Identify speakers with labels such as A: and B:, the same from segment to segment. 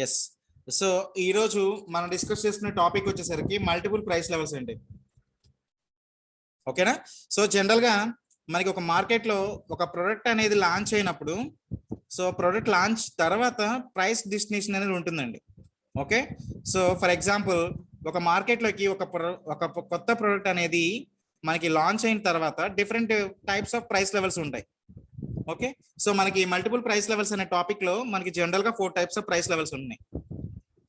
A: Yes. So ఈరోజు మనం discuss చేసుకునే టాపిక్ వచ్చేసరికి మల్టిపుల్ ప్రైస్ లెవెల్స్ అండి. ఓకేనా? సో జనరల్గా మనకి ఒక మార్కెట్లో ఒక ప్రోడక్ట్ అనేది లాంచ్ అయినప్పుడు, సో ప్రోడక్ట్ లాంచ్ తర్వాత ప్రైస్ డెస్టినేషన్ అనేది ఉంటుందండి. ఓకే, సో ఫర్ ఎగ్జాంపుల్ ఒక మార్కెట్లోకి ఒక కొత్త ప్రోడక్ట్ అనేది మనకి లాంచ్ అయిన తర్వాత different types of price levels ఉంటాయి. ఓకే, సో మనకి మల్టిపుల్ ప్రైస్ లెవెల్స్ అనే టాపిక్ లో మనకి జనరల్ గా 4 టైప్స్ ఆఫ్ ప్రైస్ లెవెల్స్ ఉన్నాయి.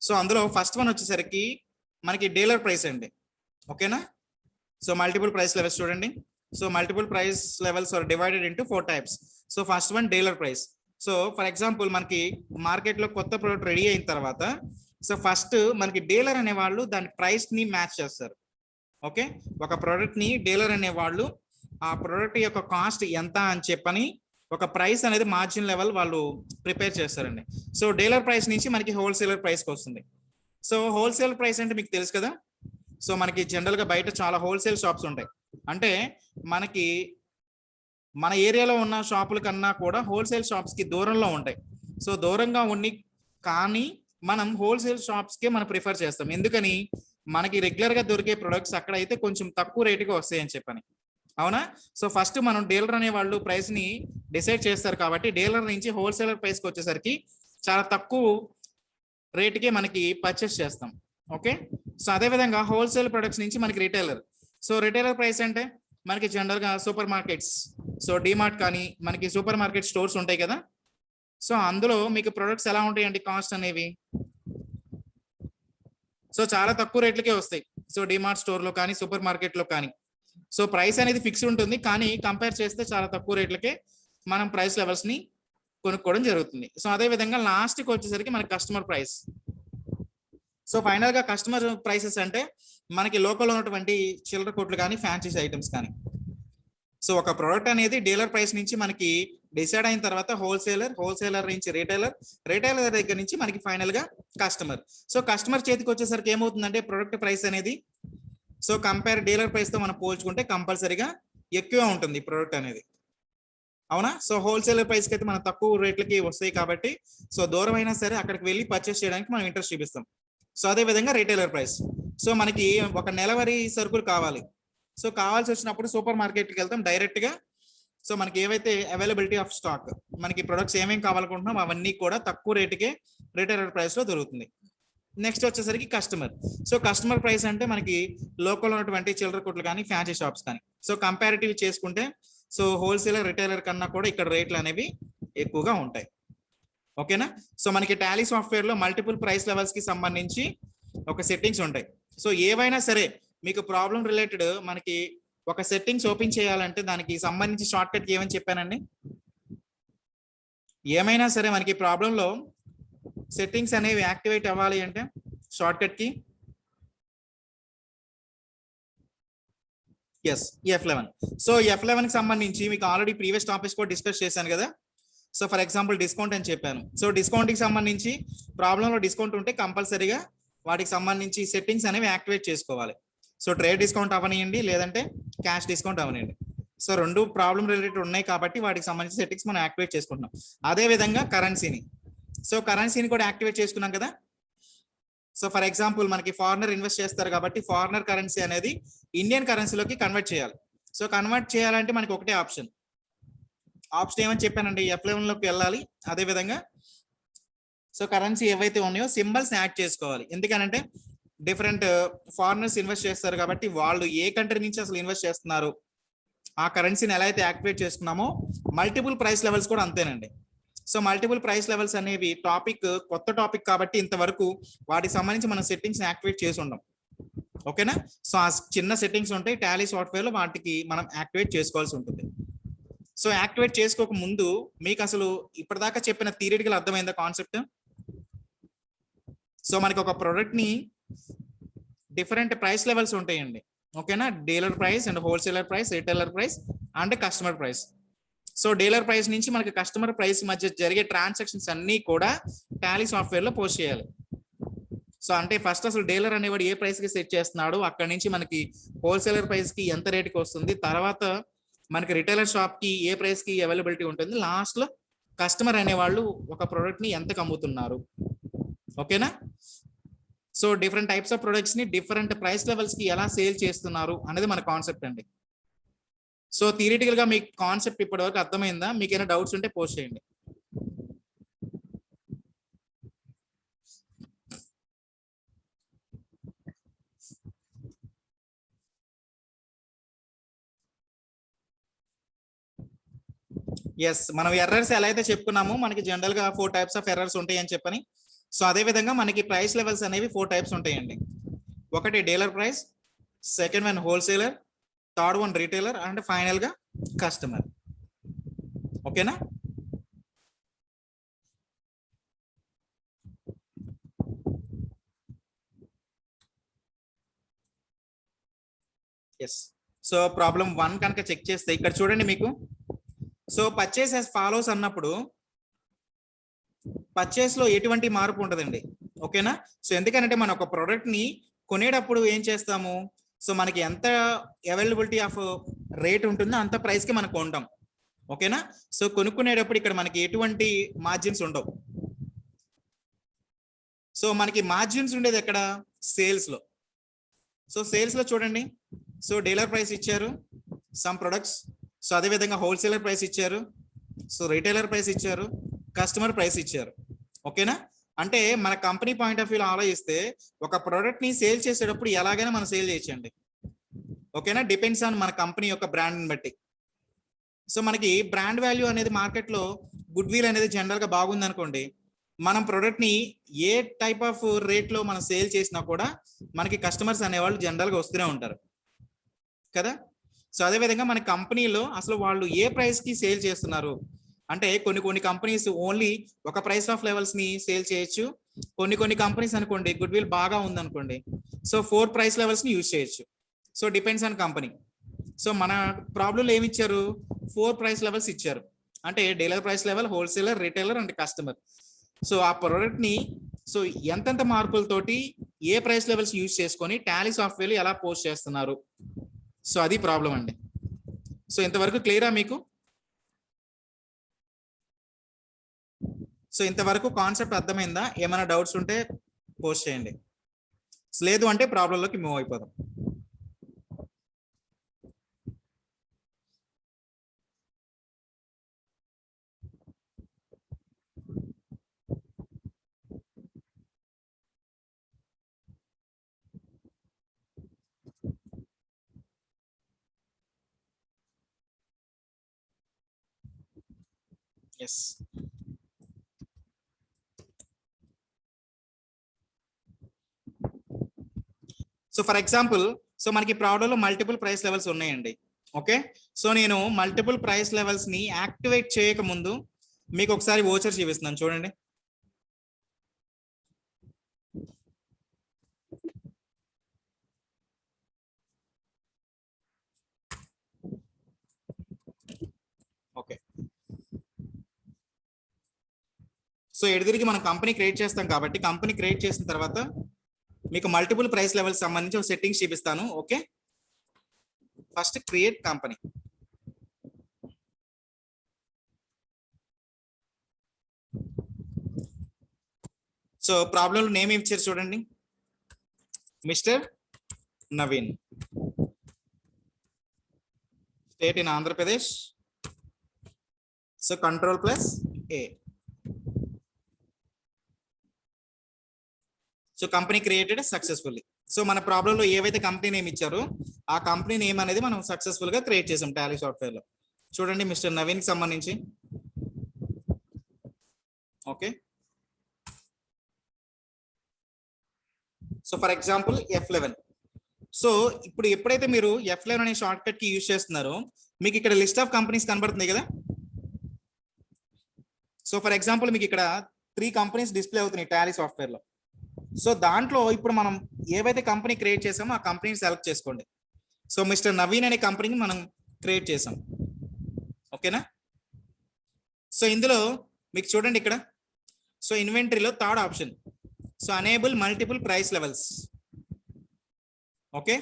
A: సో అందులో ఫస్ట్ వన్ వచ్చేసరికి మనకి డీలర్ ప్రైస్ అండి. ఓకేనా? సో మల్టిపుల్ ప్రైస్ లెవెల్స్ చూడండి. So multiple price levels are divided into 4 types. So first one dealer price. So for example మనకి మార్కెట్ లో కొత్త ప్రోడక్ట్ రెడీ అయిన తర్వాత, సో ఫస్ట్ మనకి డీలర్ అనే వాళ్ళు దాని ప్రైస్ ని మ్యాచ్ చేస్తారు. ఓకే, ఒక ప్రోడక్ట్ ని డీలర్ అనే వాళ్ళు ఆ ప్రోడక్ట్ యొక్క కాస్ట్ ఎంత అని చెప్పని ఒక ప్రైస్ అనేది మార్జిన్ లెవెల్ వాళ్ళు ప్రిపేర్ చేస్తారండి. సో డీలర్ ప్రైస్ నుంచి మనకి హోల్సేలర్ ప్రైస్కి వస్తుంది. సో హోల్సేల్ ప్రైస్ అంటే మీకు తెలుసు కదా. సో మనకి జనరల్గా బయట చాలా హోల్సేల్ షాప్స్ ఉంటాయి. అంటే మనకి మన ఏరియాలో ఉన్న షాపుల కన్నా కూడా హోల్సేల్ షాప్స్కి దూరంలో ఉంటాయి. సో దూరంగా ఉన్ని కానీ మనం హోల్సేల్ షాప్స్కే మనం ప్రిఫర్ చేస్తాం. ఎందుకని? మనకి రెగ్యులర్గా దొరికే ప్రొడక్ట్స్ అక్కడ అయితే కొంచెం తక్కువ రేటుగా వస్తాయని చెప్పని. అవునా? సో ఫస్ట్ మనం డీలర్ అనే వాళ్ళు ప్రైస్ ని డిసైడ్ చేస్తారు కాబట్టి డీలర్ నుంచి హోల్సేలర్ ప్రైస్కి వచ్చేసరికి చాలా తక్కువ రేటుకే మనకి పర్చేస్ చేస్తాం. ఓకే, సో అదేవిధంగా హోల్సేల్ ప్రొడక్ట్స్ నుంచి మనకి రిటైలర్. సో రిటైలర్ ప్రైస్ అంటే మనకి జనరల్గా సూపర్ మార్కెట్స్, సో డిమార్ట్ కానీ మనకి సూపర్ మార్కెట్ స్టోర్స్ ఉంటాయి కదా. సో అందులో మీకు ప్రొడక్ట్స్ ఎలా ఉంటాయండి కాస్ట్ అనేవి? సో చాలా తక్కువ రేట్లకే వస్తాయి. సో డిమార్ట్ స్టోర్లో కానీ సూపర్ మార్కెట్లో కానీ సో ప్రైస్ అనేది ఫిక్స్ ఉంటుంది, కానీ కంపేర్ చేస్తే చాలా తక్కువ రేట్లకే మనం ప్రైస్ లెవెల్స్ ని కొనుక్కోవడం జరుగుతుంది. సో అదే విధంగా లాస్ట్కి వచ్చేసరికి మనకి కస్టమర్ ప్రైస్. సో ఫైనల్ గా కస్టమర్ ప్రైసెస్ అంటే మనకి లోకల్ ఉన్నటువంటి చిల్లర కొట్లు కానీ ఫ్యాన్సీ ఐటమ్స్ కానీ. సో ఒక ప్రోడక్ట్ అనేది డీలర్ ప్రైస్ నుంచి మనకి డిసైడ్ అయిన తర్వాత హోల్సేలర్ నుంచి రిటైలర్ దగ్గర నుంచి మనకి ఫైనల్ గా కస్టమర్. సో కస్టమర్ చేతికి వచ్చేసరికి ఏమవుతుందంటే ప్రోడక్ట్ ప్రైస్ అనేది సో కంపేర్ డీలర్ ప్రైస్ తో మనం పోల్చుకుంటే కంపల్సరీగా ఎక్కువ ఉంటుంది ప్రోడక్ట్ అనేది. అవునా? సో హోల్సేలర్ ప్రైస్కి అయితే మనం తక్కువ రేట్లకి వస్తాయి కాబట్టి సో దూరం అయినా సరే అక్కడికి వెళ్ళి పర్చేస్ చేయడానికి మనం ఇంట్రెస్ట్ చూపిస్తాం. సో అదే విధంగా రిటైలర్ ప్రైస్. సో మనకి ఒక నెలవారీ సరుకులు కావాలి. సో కావాల్సి వచ్చినప్పుడు సూపర్ మార్కెట్కి వెళ్తాం డైరెక్ట్ గా. సో మనకి ఏవైతే అవైలబిలిటీ ఆఫ్ స్టాక్ మనకి ప్రొడక్ట్స్ ఏమేమి కావాలనుకుంటున్నాం అవన్నీ కూడా తక్కువ రేటుకే రిటైలర్ ప్రైస్ లో దొరుకుతుంది. నెక్స్ట్ వచ్చేసరికి కస్టమర్. సో కస్టమర్ ప్రైస్ అంటే మనకి లోకల్ ఉన్నటువంటి చిల్లర కొట్లు కానీ ఫ్యాన్సీ షాప్స్ కానీ. సో కంపారిటివ్ చేసుకుంటే సో హోల్సేలర్ రిటైలర్ కన్నా కూడా ఇక్కడ రేట్లు అనేవి ఎక్కువగా ఉంటాయి. ఓకేనా? సో మనకి టాలీ సాఫ్ట్వేర్ లో మల్టిపుల్ ప్రైస్ లెవెల్స్ కి సంబంధించి ఒక సెట్టింగ్స్ ఉంటాయి. సో ఏవైనా సరే మీకు ప్రాబ్లం రిలేటెడ్ మనకి ఒక సెట్టింగ్స్ ఓపెన్ చేయాలంటే దానికి సంబంధించి షార్ట్ కట్ ఏమని చెప్పానండి? ఏమైనా సరే మనకి ప్రాబ్లంలో సెట్టింగ్స్ అనేవి యాక్టివేట్ అవ్వాలి అంటే షార్ట్ కట్ కి ఎస్ F11. సో F11 కి సంబంధించి మీకు ఆల్రెడీ ప్రీవియస్ టాపిక్స్ కూడా డిస్కస్ చేశాను కదా. సో ఫర్ ఎగ్జాంపుల్ డిస్కౌంట్ అని చెప్పాను. సో డిస్కౌంట్ కి సంబంధించి ప్రాబ్లంలో డిస్కౌంట్ ఉంటే కంపల్సరీగా వాటికి సంబంధించి సెట్టింగ్స్ అనేవి యాక్టివేట్ చేసుకోవాలి. సో ట్రేడ్ డిస్కౌంట్ అవనియండి లేదంటే క్యాష్ డిస్కౌంట్ అవనియండి. సో రెండు ప్రాబ్లం రిలేటెడ్ ఉన్నాయి కాబట్టి వాటికి సంబంధించి సెట్టింగ్స్ మనం యాక్టివేట్ చేసుకుంటున్నాం. అదే విధంగా కరెన్సీని. సో కరెన్సీని కూడా యాక్టివేట్ చేసుకున్నాం కదా. సో ఫర్ ఎగ్జాంపుల్ మనకి ఫారినర్ ఇన్వెస్ట్ చేస్తారు కాబట్టి ఫారినర్ కరెన్సీ అనేది ఇండియన్ కరెన్సీలోకి కన్వర్ట్ చేయాలి. సో కన్వర్ట్ చేయాలంటే మనకి ఒకటే ఆప్షన్ ఏమని చెప్పానండి? F11 లోకి వెళ్ళాలి. అదే విధంగా సో కరెన్సీ ఏవైతే ఉన్నాయో సింబల్స్ యాడ్ చేసుకోవాలి. ఎందుకనంటే డిఫరెంట్ ఫారినర్స్ ఇన్వెస్ట్ చేస్తారు కాబట్టి వాళ్ళు ఏ కంట్రీ నుంచి అసలు ఇన్వెస్ట్ చేస్తున్నారు ఆ కరెన్సీని ఎలా అయితే యాక్టివేట్ చేసుకున్నామో మల్టిపుల్ ప్రైస్ లెవెల్స్ కూడా అంతేనండి. సో మల్టిపుల్ ప్రైస్ లెవెల్స్ అనేవి కొత్త టాపిక్ కాబట్టి ఇంతవరకు వాటికి సంబంధించి మనం సెట్టింగ్స్ యాక్టివేట్ చేసి ఉండం. ఓకేనా? సో ఆ చిన్న సెట్టింగ్స్ ఉంటాయి టాలీ సాఫ్ట్వేర్ లో, వాటికి మనం యాక్టివేట్ చేసుకోవాల్సి ఉంటుంది. సో యాక్టివేట్ చేసుకోక ముందు మీకు అసలు ఇప్పటిదాకా చెప్పిన థియరిటికల్ అర్థమైందా కాన్సెప్ట్? సో మనకి ఒక ప్రోడక్ట్ ని డిఫరెంట్ ప్రైస్ లెవెల్స్ ఉంటాయండి. ఓకేనా? Dealer price and wholesaler price, retailer price and customer price. So dealer price నుంచి మనకి కస్టమర్ ప్రైస్ మధ్య జరిగే ట్రాన్సాక్షన్స్ అన్ని కూడా టాలీ సాఫ్ట్వేర్ లో పోస్ట్ చేయాలి. సో అంటే ఫస్ట్ అసలు డీలర్ అనేవాడు ఏ ప్రైస్ కి సెట్ చేస్తున్నాడు, అక్కడ నుంచి మనకి హోల్సేలర్ ప్రైస్ కి ఎంత రేటుకి వస్తుంది, తర్వాత మనకి రిటైలర్ షాప్ కి ఏ ప్రైస్ కి అవైలబిలిటీ ఉంటుంది, లాస్ట్ లో కస్టమర్ అనేవాళ్ళు ఒక ప్రోడక్ట్ ని ఎంతకు అమ్ముతున్నారు. ఓకేనా? So different types of products ని డిఫరెంట్ ప్రైస్ లెవెల్స్ కి ఎలా సేల్ చేస్తున్నారు అనేది మన కాన్సెప్ట్ అండి. సో థియరిటికల్ గా మీకు కాన్సెప్ట్ ఇప్పటి వరకు అర్థమైందా? మీకు ఏమైనా డౌట్స్ ఉంటే పోస్ట్ చేయండి. ఎస్, మనం ఎర్రర్స్ ఎలా అయితే చెప్పుకున్నామో మనకి జనరల్ గా 4 టైప్స్ ఆఫ్ ఎర్రర్స్ ఉంటాయి అని చెప్పని. సో అదే విధంగా మనకి ప్రైస్ లెవెల్స్ అనేవి 4 టైప్స్ ఉంటాయండి. ఒకటి dealer price, second one wholesaler, third one retailer, and final గా కస్టమర్. ఓకేనా? ఎస్. సో ప్రాబ్లం 1 కనుక చెక్ చేస్తే ఇక్కడ చూడండి మీకు. సో పర్చేస్ యాజ్ ఫాలోస్ అన్నప్పుడు పర్చేస్ లో ఎటువంటి మార్పు ఉండదండి. ఓకేనా? సో ఎందుకంటే మనం ఒక ప్రోడక్ట్ ని కొనేటప్పుడు ఏం చేస్తాము, సో మనకి ఎంత అవైలబిలిటీ ఆఫ్ రేట్ ఉంటుందో అంత ప్రైస్ కి మనం కొంటాం. ఓకేనా? సో కొనుక్కునేటప్పుడు ఇక్కడ మనకి ఎటువంటి మార్జిన్స్ ఉండవు. సో మనకి మార్జిన్స్ ఉండేది ఎక్కడ? సేల్స్ లో. సో సేల్స్ లో చూడండి, సో డీలర్ ప్రైస్ ఇచ్చారు సమ్ ప్రొడక్ట్స్, సో అదే విధంగా హోల్సేలర్ ప్రైస్ ఇచ్చారు, సో రిటైలర్ ప్రైస్ ఇచ్చారు, కస్టమర్ ప్రైస్ ఇచ్చారు. ఓకేనా? అంటే మన కంపెనీ పాయింట్ ఆఫ్ వ్యూలో ఆలోచిస్తే ఒక ప్రోడక్ట్ ని సేల్ చేసేటప్పుడు ఎలాగైనా మనం సేల్ చేయొచ్చండి. ఓకేనా? డిపెండ్స్ ఆన్ మన కంపెనీ యొక్క బ్రాండ్ బట్టి. సో మనకి బ్రాండ్ వాల్యూ అనేది మార్కెట్ లో గుడ్ విల్ అనేది జనరల్ గా బాగుంది అనుకోండి, మనం ప్రోడక్ట్ ని ఏ టైప్ ఆఫ్ రేట్ లో మనం సేల్ చేసినా కూడా మనకి కస్టమర్స్ అనేవాళ్ళు జనరల్ గా వస్తూనే ఉంటారు కదా. సో అదే విధంగా మన కంపెనీలో అసలు వాళ్ళు ఏ ప్రైస్ కి సేల్ చేస్తున్నారు అంటే కొన్ని కంపెనీస్ ఓన్లీ ఒక ప్రైస్ ఆఫ్ లెవెల్స్ ని సేల్ చేయొచ్చు. కొన్ని కంపెనీస్ అనుకోండి గుడ్ విల్ బాగా ఉంది అనుకోండి, సో 4 ప్రైస్ లెవెల్స్ ని యూజ్ చేయొచ్చు. So depends on company. So మన ప్రాబ్లంలో ఏమి ఇచ్చారు? 4 ప్రైస్ లెవెల్స్ ఇచ్చారు. అంటే dealer price level, wholesaler, retailer and customer. So ఆ ప్రోడక్ట్ ని సో ఎంతెంత మార్పులతోటి ఏ ప్రైస్ లెవెల్స్ యూజ్ చేసుకొని టాలీ సాఫ్ట్వేర్ ఎలా పోస్ట్ చేస్తున్నారు, సో అది ప్రాబ్లం అండి. సో ఇంతవరకు క్లియరా మీకు? సో ఇంతవరకు కాన్సెప్ట్ అర్థమైందా? ఏమైనా డౌట్స్ ఉంటే పోస్ట్ చేయండి, లేదు అంటే ప్రాబ్లంలోకి మూవ్ అయిపోదాం. Yes. So for example, so మనకి ప్రాబ్లంలో మల్టిపుల్ ప్రైస్ లెవెల్స్ ఉన్నాయండి. ఓకే, సో నేను మల్టిపుల్ ప్రైస్ లెవెల్స్ ని యాక్టివేట్ చేయక ముందు మీకు ఒకసారి వోచర్ చూపిస్తున్నాను చూడండి. ఓకే, సో ఎడిదిరిగి మనం కంపెనీ క్రియేట్ చేస్తాం కాబట్టి కంపెనీ క్రియేట్ చేసిన తర్వాత మీకు మల్టిపుల్ ప్రైస్ లెవెల్స్ సంబంధించి సెట్టింగ్స్ చూపిస్తాను. Okay, first create company. So ప్రాబ్లంలో నేమ్ ఇచ్చారు చూడండి, mister Naveen, state in Andhra Pradesh, so control plus A. So company created successfully. So మన ప్రాబ్లంలో ఏవైతే కంపెనీ నేమ్ ఇచ్చారో ఆ కంపెనీ నేమ్ అనేది మనం సక్సెస్ఫుల్ గా క్రియేట్ చేసాం టాలీ సాఫ్ట్వేర్ లో. చూడండి మిస్టర్ నవీన్ కి సంబంధించి. Okay, so for example F11. So ఇప్పుడు ఎప్పుడైతే మీరు F11 అనే షార్ట్ కట్ కి యూజ్ చేస్తున్నారో మీకు ఇక్కడ లిస్ట్ ఆఫ్ కంపెనీస్ కనబడుతుంది కదా. సో ఫర్ ఎగ్జాంపుల్ మీకు ఇక్కడ 3 కంపెనీస్ డిస్ప్లే అవుతున్నాయి టాలీ సాఫ్ట్వేర్ లో. సో దాంట్లో ఇప్పుడు మనం ఏవైతే కంపెనీ క్రియేట్ చేసామో ఆ కంపెనీని సెలెక్ట్ చేసుకోండి. సో మిస్టర్ నవీన్ అనే కంపెనీని మనం క్రియేట్ చేసాం. ఓకేనా? సో ఇందులో మీకు చూడండి ఇక్కడ, సో ఇన్వెంటరీలో third option, so enable multiple price levels. Okay,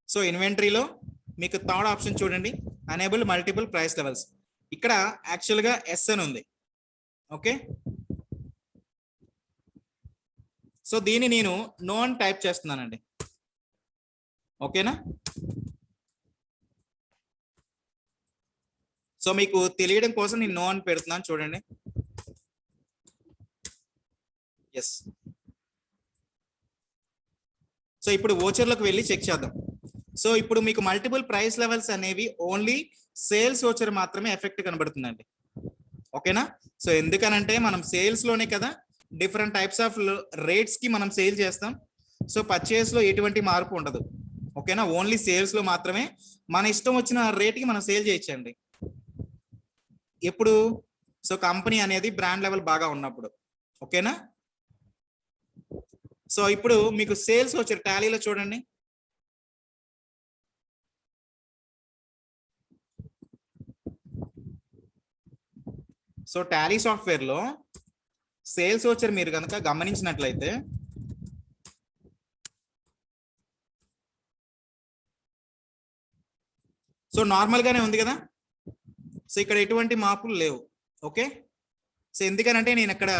A: so ఇన్వెంటరీలో మీకు థర్డ్ ఆప్షన్ చూడండి, అనేబుల్ మల్టిపుల్ ప్రైస్ లెవెల్స్. ఇక్కడ యాక్చువల్గా ఎస్ అని ఉంది. ఓకే, సో దీన్ని నేను నో అని టైప్ చేస్తున్నానండి. ఓకేనా? సో మీకు తెలియడం కోసం నేను నో అని పెడుతున్నాను, చూడండి. ఎస్. సో ఇప్పుడు ఓచర్లోకి వెళ్ళి చెక్ చేద్దాం. సో ఇప్పుడు మీకు మల్టిపుల్ ప్రైస్ లెవెల్స్ అనేవి ఓన్లీ సేల్స్ ఓచర్ మాత్రమే ఎఫెక్ట్ కనబడుతుందండి. ఓకేనా? సో ఎందుకనంటే మనం సేల్స్ లోనే కదా డిఫరెంట్ టైప్స్ ఆఫ్ రేట్స్ కి మనం సేల్ చేస్తాం. సో పర్చేస్ లో ఎటువంటి మార్పు ఉండదు. ఓకేనా? ఓన్లీ సేల్స్ లో మాత్రమే మన ఇష్టం వచ్చిన రేట్ కి మనం సేల్ చేయొచ్చండి. ఎప్పుడు? సో కంపెనీ అనేది బ్రాండ్ లెవెల్ బాగా ఉన్నప్పుడు. ఓకేనా? సో ఇప్పుడు మీకు సేల్స్ వచ్చారు టాలీలో చూడండి. సో టాలీ సాఫ్ట్వేర్ లో సేల్స్ వచ్చారు మీరు కనుక గమనించినట్లయితే సో నార్మల్ గానే ఉంది కదా. సో ఇక్కడ ఎటువంటి మార్పులు లేవు. ఓకే. సో ఎందుకనంటే నేను ఇక్కడ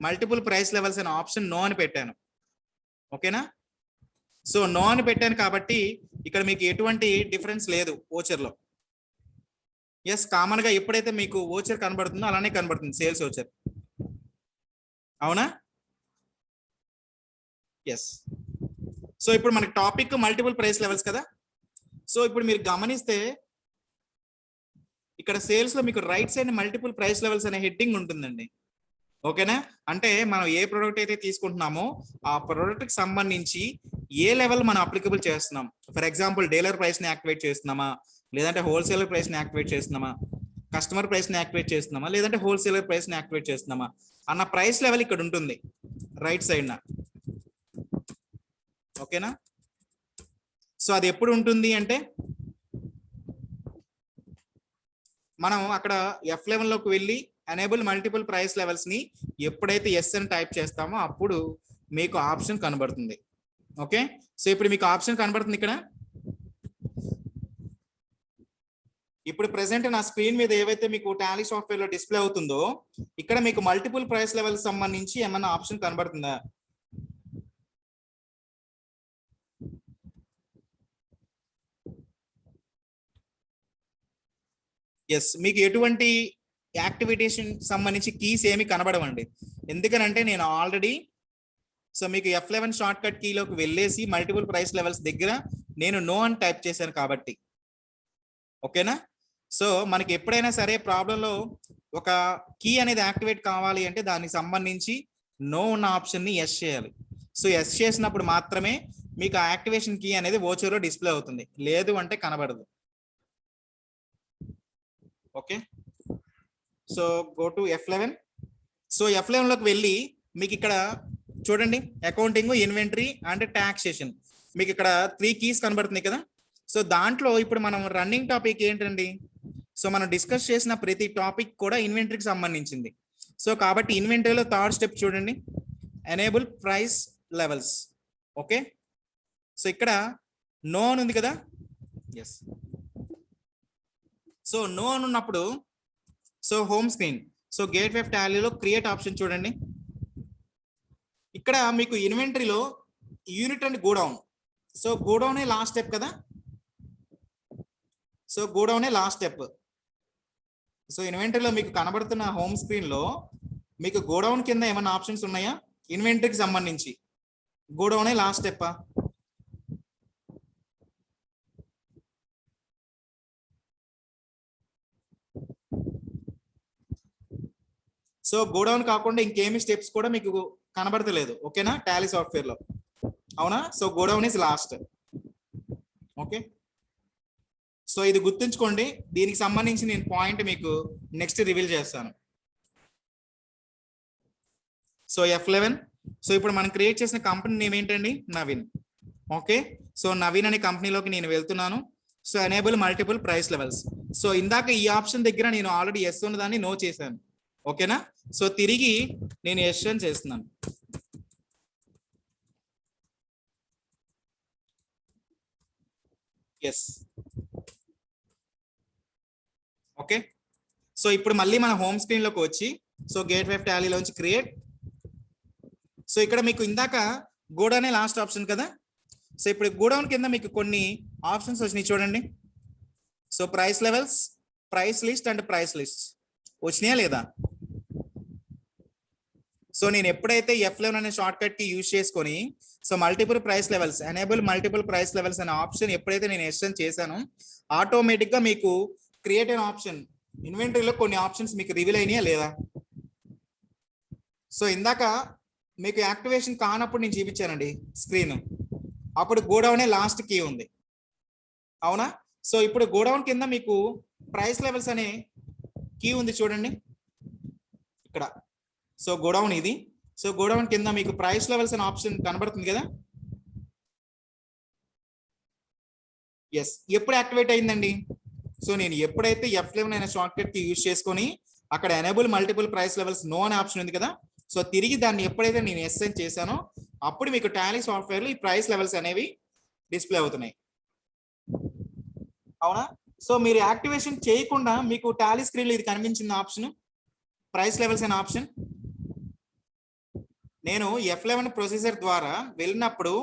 A: మల్టిపుల్ ప్రైస్ లెవెల్స్ అనే ఆప్షన్ నో అని పెట్టాను. ఓకేనా? సో నో అని పెట్టాను కాబట్టి ఇక్కడ మీకు ఎటువంటి డిఫరెన్స్ లేదు ఓచర్ లో. ఎస్, కామన్ గా ఎప్పుడైతే మీకు ఓచర్ కనబడుతుందో అలానే కనబడుతుంది సేల్స్ ఓచర్. అవునా? ఎస్. సో ఇప్పుడు మనకి టాపిక్ మల్టిపుల్ ప్రైస్ లెవెల్స్ కదా. సో ఇప్పుడు మీరు గమనిస్తే ఇక్కడ సేల్స్ లో మీకు right side multiple price levels అనే హెడ్డింగ్ ఉంటుందండి. ఓకేనా? అంటే మనం ఏ ప్రోడక్ట్ అయితే తీసుకుంటున్నామో ఆ ప్రోడక్ట్ కి సంబంధించి ఏ లెవెల్ మనం అప్లికబుల్ చేస్తున్నాం. ఫర్ ఎగ్జాంపుల్ డీలర్ ప్రైస్ ని యాక్టివేట్ చేస్తున్నామా, లేదంటే హోల్సేలర్ ప్రైస్ ని యాక్టివేట్ చేస్తున్నామా, కస్టమర్ ప్రైస్ ని యాక్టివేట్ చేస్తున్నామా, లేదంటే హోల్సేలర్ ప్రైస్ ని యాక్టివేట్ చేస్తున్నామా అన్న ప్రైస్ లెవెల్ ఇక్కడ ఉంటుంది రైట్ సైడ్ నా. ఓకేనా? సో అది ఎప్పుడు ఉంటుంది అంటే మనం అక్కడ F11 లోకి వెళ్ళి ఎనేబుల్ మల్టిపుల్ ప్రైస్ లెవెల్స్ ని ఎప్పుడైతే ఎస్ అని టైప్ చేస్తామో అప్పుడు మీకు ఆప్షన్ కనబడుతుంది. ఓకే. సో ఇప్పుడు మీకు ఆప్షన్ కనబడుతుంది ఇక్కడ. ఇప్పుడు ప్రెసెంట్ నా స్క్రీన్ మీద ఏవైతే మీకు టాలీ సాఫ్ట్వేర్ లో డిస్ప్లే అవుతుందో ఇక్కడ మీకు మల్టిపుల్ ప్రైస్ లెవెల్ సంబంధించి ఏమన్నా ఆప్షన్ కనబడుతుందా? ఎస్, మీకు ఎటువంటి యాక్టివిటేషన్ సంబంధించి కీస్ ఏమి కనబడవండి. ఎందుకనంటే నేను ఆల్రెడీ సో మీకు F11 షార్ట్ కట్ కీలోకి వెళ్ళేసి మల్టిపుల్ ప్రైస్ లెవెల్స్ దగ్గర నేను నో అని టైప్ చేశాను కాబట్టి. ఓకేనా? సో మనకి ఎప్పుడైనా సరే ప్రాబ్లంలో ఒక కీ అనేది యాక్టివేట్ కావాలి అంటే దానికి సంబంధించి నో ఉన్న ఆప్షన్ ని ఎస్ చేయాలి. సో ఎస్ చేసినప్పుడు మాత్రమే మీకు ఆ యాక్టివేషన్ కీ అనేది ఓచర్లో డిస్ప్లే అవుతుంది, లేదు అంటే కనబడదు. Okay. So go to F11. So F11 లోకి వెళ్ళి మీకు ఇక్కడ చూడండి అకౌంటింగ్, ఇన్వెంటరీ అండ్ టాక్సేషన్ మీకు ఇక్కడ 3 కీస్ కనబడుతున్నాయి కదా. సో దాంట్లో ఇప్పుడు మనం రన్నింగ్ టాపిక్ ఏంటండి? సో మనం డిస్కస్ చేసిన ప్రతి టాపిక్ కూడా ఇన్వెంటరీకి సంబంధించింది. సో కాబట్టి ఇన్వెంటరీలో థర్డ్ స్టెప్ చూడండి, enable price levels. Okay. So ఇక్కడ నో అని ఉంది కదా. ఎస్. సో నో అని ఉన్నప్పుడు so home screen, so gateway టాలీలో క్రియేట్ ఆప్షన్ చూడండి. ఇక్కడ మీకు ఇన్వెంటరీలో యూనిట్ అండ్ గోడౌన్, సో గోడౌనే లాస్ట్ స్టెప్ కదా. సో గోడౌనే లాస్ట్ స్టెప్. సో ఇన్వెంటరీలో మీకు కనబడుతున్న హోమ్ స్క్రీన్ లో మీకు గోడౌన్ కింద ఏమైనా ఆప్షన్స్ ఉన్నాయా? ఇన్వెంటరీకి సంబంధించి గోడౌనే లాస్ట్ స్టెప్. సో గోడౌన్ కాకుండా ఇంకేమి స్టెప్స్ కూడా మీకు కనబడతలేదు. ఓకేనా? టాలీ సాఫ్ట్వేర్ లో. అవునా? So godown is last. Okay. So ఇది గుర్తుంచుకోండి. దీనికి సంబంధించి నేను పాయింట్ మీకు నెక్స్ట్ రివీల్ చేస్తాను. So F11. సో ఇప్పుడు మనం క్రియేట్ చేసిన కంపెనీ నేమ్ ఏంటండి? నవీన్. ఓకే. సో నవీన్ అనే కంపెనీలోకి నేను వెళ్తున్నాను. So enable multiple price levels. So ఇందాక ఈ ఆప్షన్ దగ్గర నేను ఆల్రెడీ ఎస్ ఉన్నదాన్ని నో చేశాను. ఓకేనా? సో తిరిగి నేను ఎస్ అని చేస్తున్నాను. ఎస్. ఓకే. సో ఇప్పుడు మళ్ళీ మన హోమ్ స్క్రీన్ లోకి వచ్చి సో గేట్వే టాలీలోంచి క్రియేట్ సో ఇక్కడ మీకు ఇందాక గోడౌనే లాస్ట్ ఆప్షన్ కదా. సో ఇప్పుడు గోడౌన్ కింద మీకు కొన్ని ఆప్షన్స్ వచ్చినాయి చూడండి. So price levels, price list and price list వచ్చినాయా లేదా? సో నేను ఎప్పుడైతే F11 అనే షార్ట్ కట్ కి యూజ్ చేసుకొని so multiple price levels, enable multiple price levels అనే ఆప్షన్ ఎప్పుడైతే నేను ఎక్స్టెండ్ చేశానో ఆటోమేటిక్ గా మీకు క్రియేట్ అయిన ఆప్షన్ ఇన్వెంటరీలో కొన్ని ఆప్షన్స్ మీకు రివీల్ అయినాయా లేదా? సో ఇందాక మీకు యాక్టివేషన్ కానప్పుడు నేను చూపించానండి స్క్రీన్, అప్పుడు గోడౌనే లాస్ట్ కీ ఉంది అవునా. సో ఇప్పుడు గోడౌన్ కింద మీకు ప్రైస్ లెవెల్స్ అనే కీ ఉంది చూడండి ఇక్కడ. సో గోడౌన్ ఇది. సో గోడౌన్ కింద మీకు ప్రైస్ లెవెల్స్ అనే ఆప్షన్ కనబడుతుంది కదా. ఎస్, ఎప్పుడు యాక్టివేట్ అయిందండి? సో నేను ఎప్పుడైతే F11 అనే షార్ట్ కట్ కి యూజ్ చేసుకొని అక్కడ enable multiple price levels no అనే ఆప్షన్ ఉంది కదా. సో తిరిగి దాన్ని ఎప్పుడైతే నేను ఎస్ఎన్ చేశానో అప్పుడు మీకు టాలీ సాఫ్ట్వేర్ లో ఈ ప్రైస్ లెవెల్స్ అనేవి డిస్ప్లే అవుతున్నాయి అవునా. సో మీరు యాక్టివేషన్ చేయకుండా మీకు టాలీ స్క్రీన్ లో ఇది కనిపించింది ఆప్షన్, ప్రైస్ లెవెల్స్ అనే ఆప్షన్. నేను F11 ప్రొసీజర్ ద్వారా వెళ్ళినప్పుడు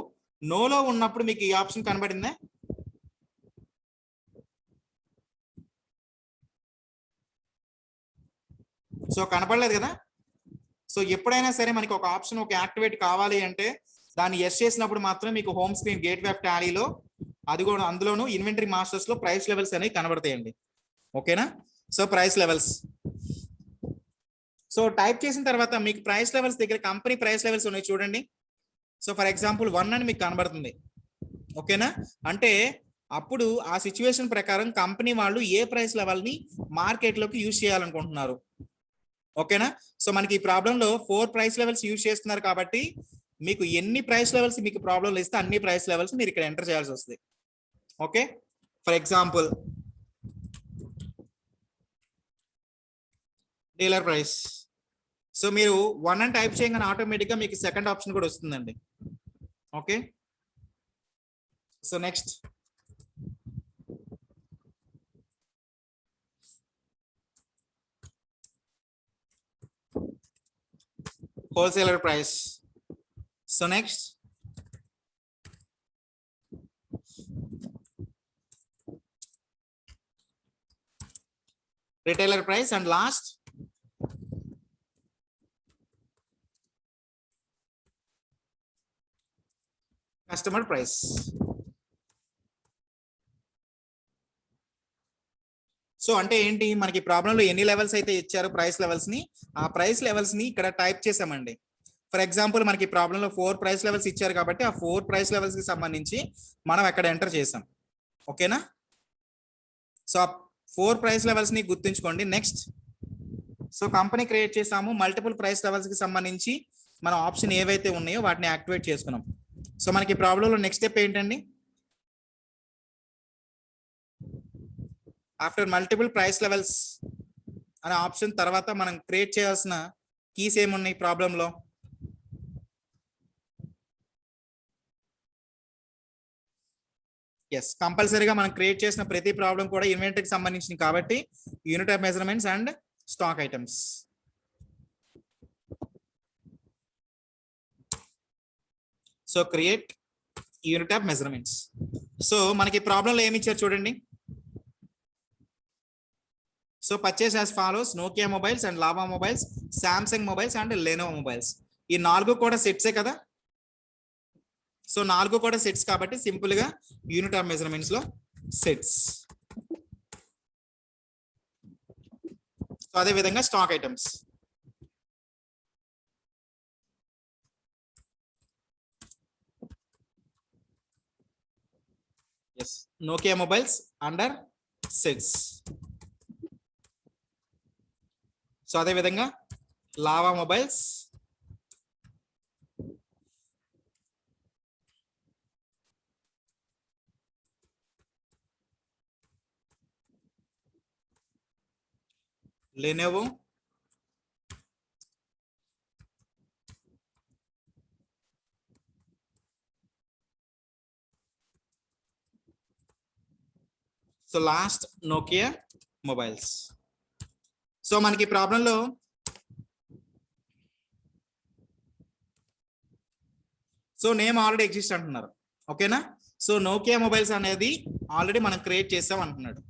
A: నోలో ఉన్నప్పుడు మీకు ఈ ఆప్షన్ కనబడిందా? సో కనపడలేదు కదా. సో ఎప్పుడైనా సరే మనకి ఒక ఆప్షన్ ఒక యాక్టివేట్ కావాలి అంటే దాన్ని ఎస్ చేసినప్పుడు మాత్రం మీకు హోమ్ స్క్రీన్ గేట్ వెబ్ టాలీలో అది కూడా అందులోను ఇన్వెంటరీ మాస్టర్స్ లో ప్రైస్ లెవెల్స్ అనేవి కనబడతాయండి. ఓకేనా. So price levels so type చేసిన తర్వాత మీకు ప్రైస్ లెవెల్స్ దగ్గర కంపెనీ ప్రైస్ లెవెల్స్ ఉన్నాయి చూడండి. సో ఫర్ ఎగ్జాంపుల్ 1 అని మీకు కనబడుతుంది. ఓకేనా. అంటే అప్పుడు ఆ సిచ్యువేషన్ ప్రకారం కంపెనీ వాళ్ళు ఏ ప్రైస్ లెవెల్ ని మార్కెట్ లోకి యూజ్ చేయాలనుకుంటున్నారు. ఓకేనా. సో మనకి ఈ ప్రాబ్లం లో 4 ప్రైస్ లెవెల్స్ యూజ్ చేస్తున్నారు కాబట్టి మీకు ఎన్ని ప్రైస్ లెవెల్స్ మీకు ప్రాబ్లం ఇస్తే అన్ని ప్రైస్ లెవెల్స్ మీరు ఇక్కడ ఎంటర్ చేయాల్సి వస్తుంది. Okay. For example dealer price. So మీరు 1 అని టైప్ చేయగానే ఆటోమేటిక్ గా మీకు సెకండ్ ఆప్షన్ కూడా వస్తుందండి. Okay. So next wholesaler price. So next retailer price and last customer price. So అంటే ఏంటి, మనకి ప్రాబ్లం లో ఎన్ని లెవెల్స్ అయితే ఇచ్చారో ప్రైస్ లెవెల్స్ ని ఆ ప్రైస్ లెవెల్స్ ని ఇక్కడ టైప్ చేసామండి. ఫర్ ఎగ్జాంపుల్ మనకి ప్రాబ్లం లో 4 ప్రైస్ లెవెల్స్ ఇచ్చారు కాబట్టి ఆ 4 ప్రైస్ లెవెల్స్ కి సంబంధించి మనం ఎక్కడ ఎంటర్ చేసాం. ఓకేనా. సో ఆ 4 ప్రైస్ లెవెల్స్ ని గుర్తుంచుకోండి. నెక్స్ట్ సో కంపెనీ క్రియేట్ చేసాము, మల్టిపుల్ ప్రైస్ లెవెల్స్ కి సంబంధించి మనం ఆప్షన్ ఏవైతే ఉన్నాయో వాటిని యాక్టివేట్ చేసుకున్నాం. సో మనకి ప్రాబ్లంలో నెక్స్ట్ స్టెప్ ఏంటండి, ఆఫ్టర్ మల్టిపుల్ ప్రైస్ లెవెల్స్ అనే ఆప్షన్ తర్వాత మనం క్రియేట్ చేయాల్సిన కీస్ ఏమున్నాయి ప్రాబ్లంలో? ఎస్, కంపల్సరీగా మనం క్రియేట్ చేసిన ప్రతి ప్రాబ్లం కూడా ఇన్వెంటరీకి సంబంధించింది కాబట్టి unit of measurements and stock items. So create unit of measurements. So మనకి ప్రాబ్లంలో ఏమి ఇచ్చారు చూడండి. So purchase as follows Nokia mobiles and lava mobiles, Samsung mobiles and Lenovo mobiles. ఈ 4 కూడా సెట్సే కదా. సో 4 కూడా సెట్స్ కాబట్టి సింపుల్ గా యూనిట్ ఆఫ్ మెజర్మెంట్స్ లో సెట్స్. సో అదే విధంగా stock items. Yes, Nokia mobiles under sets. So అదే విధంగా Lava mobiles, Lenovo, so last Nokia mobiles. So మనకి ప్రాబ్లంలో సో నేమ్ ఆల్రెడీ ఎగ్జిస్ట్ అంటున్నారు. ఓకేనా? సో నోకియా మొబైల్స్ అనేది ఆల్రెడీ మనం క్రియేట్ చేసాం అంటున్నాడు.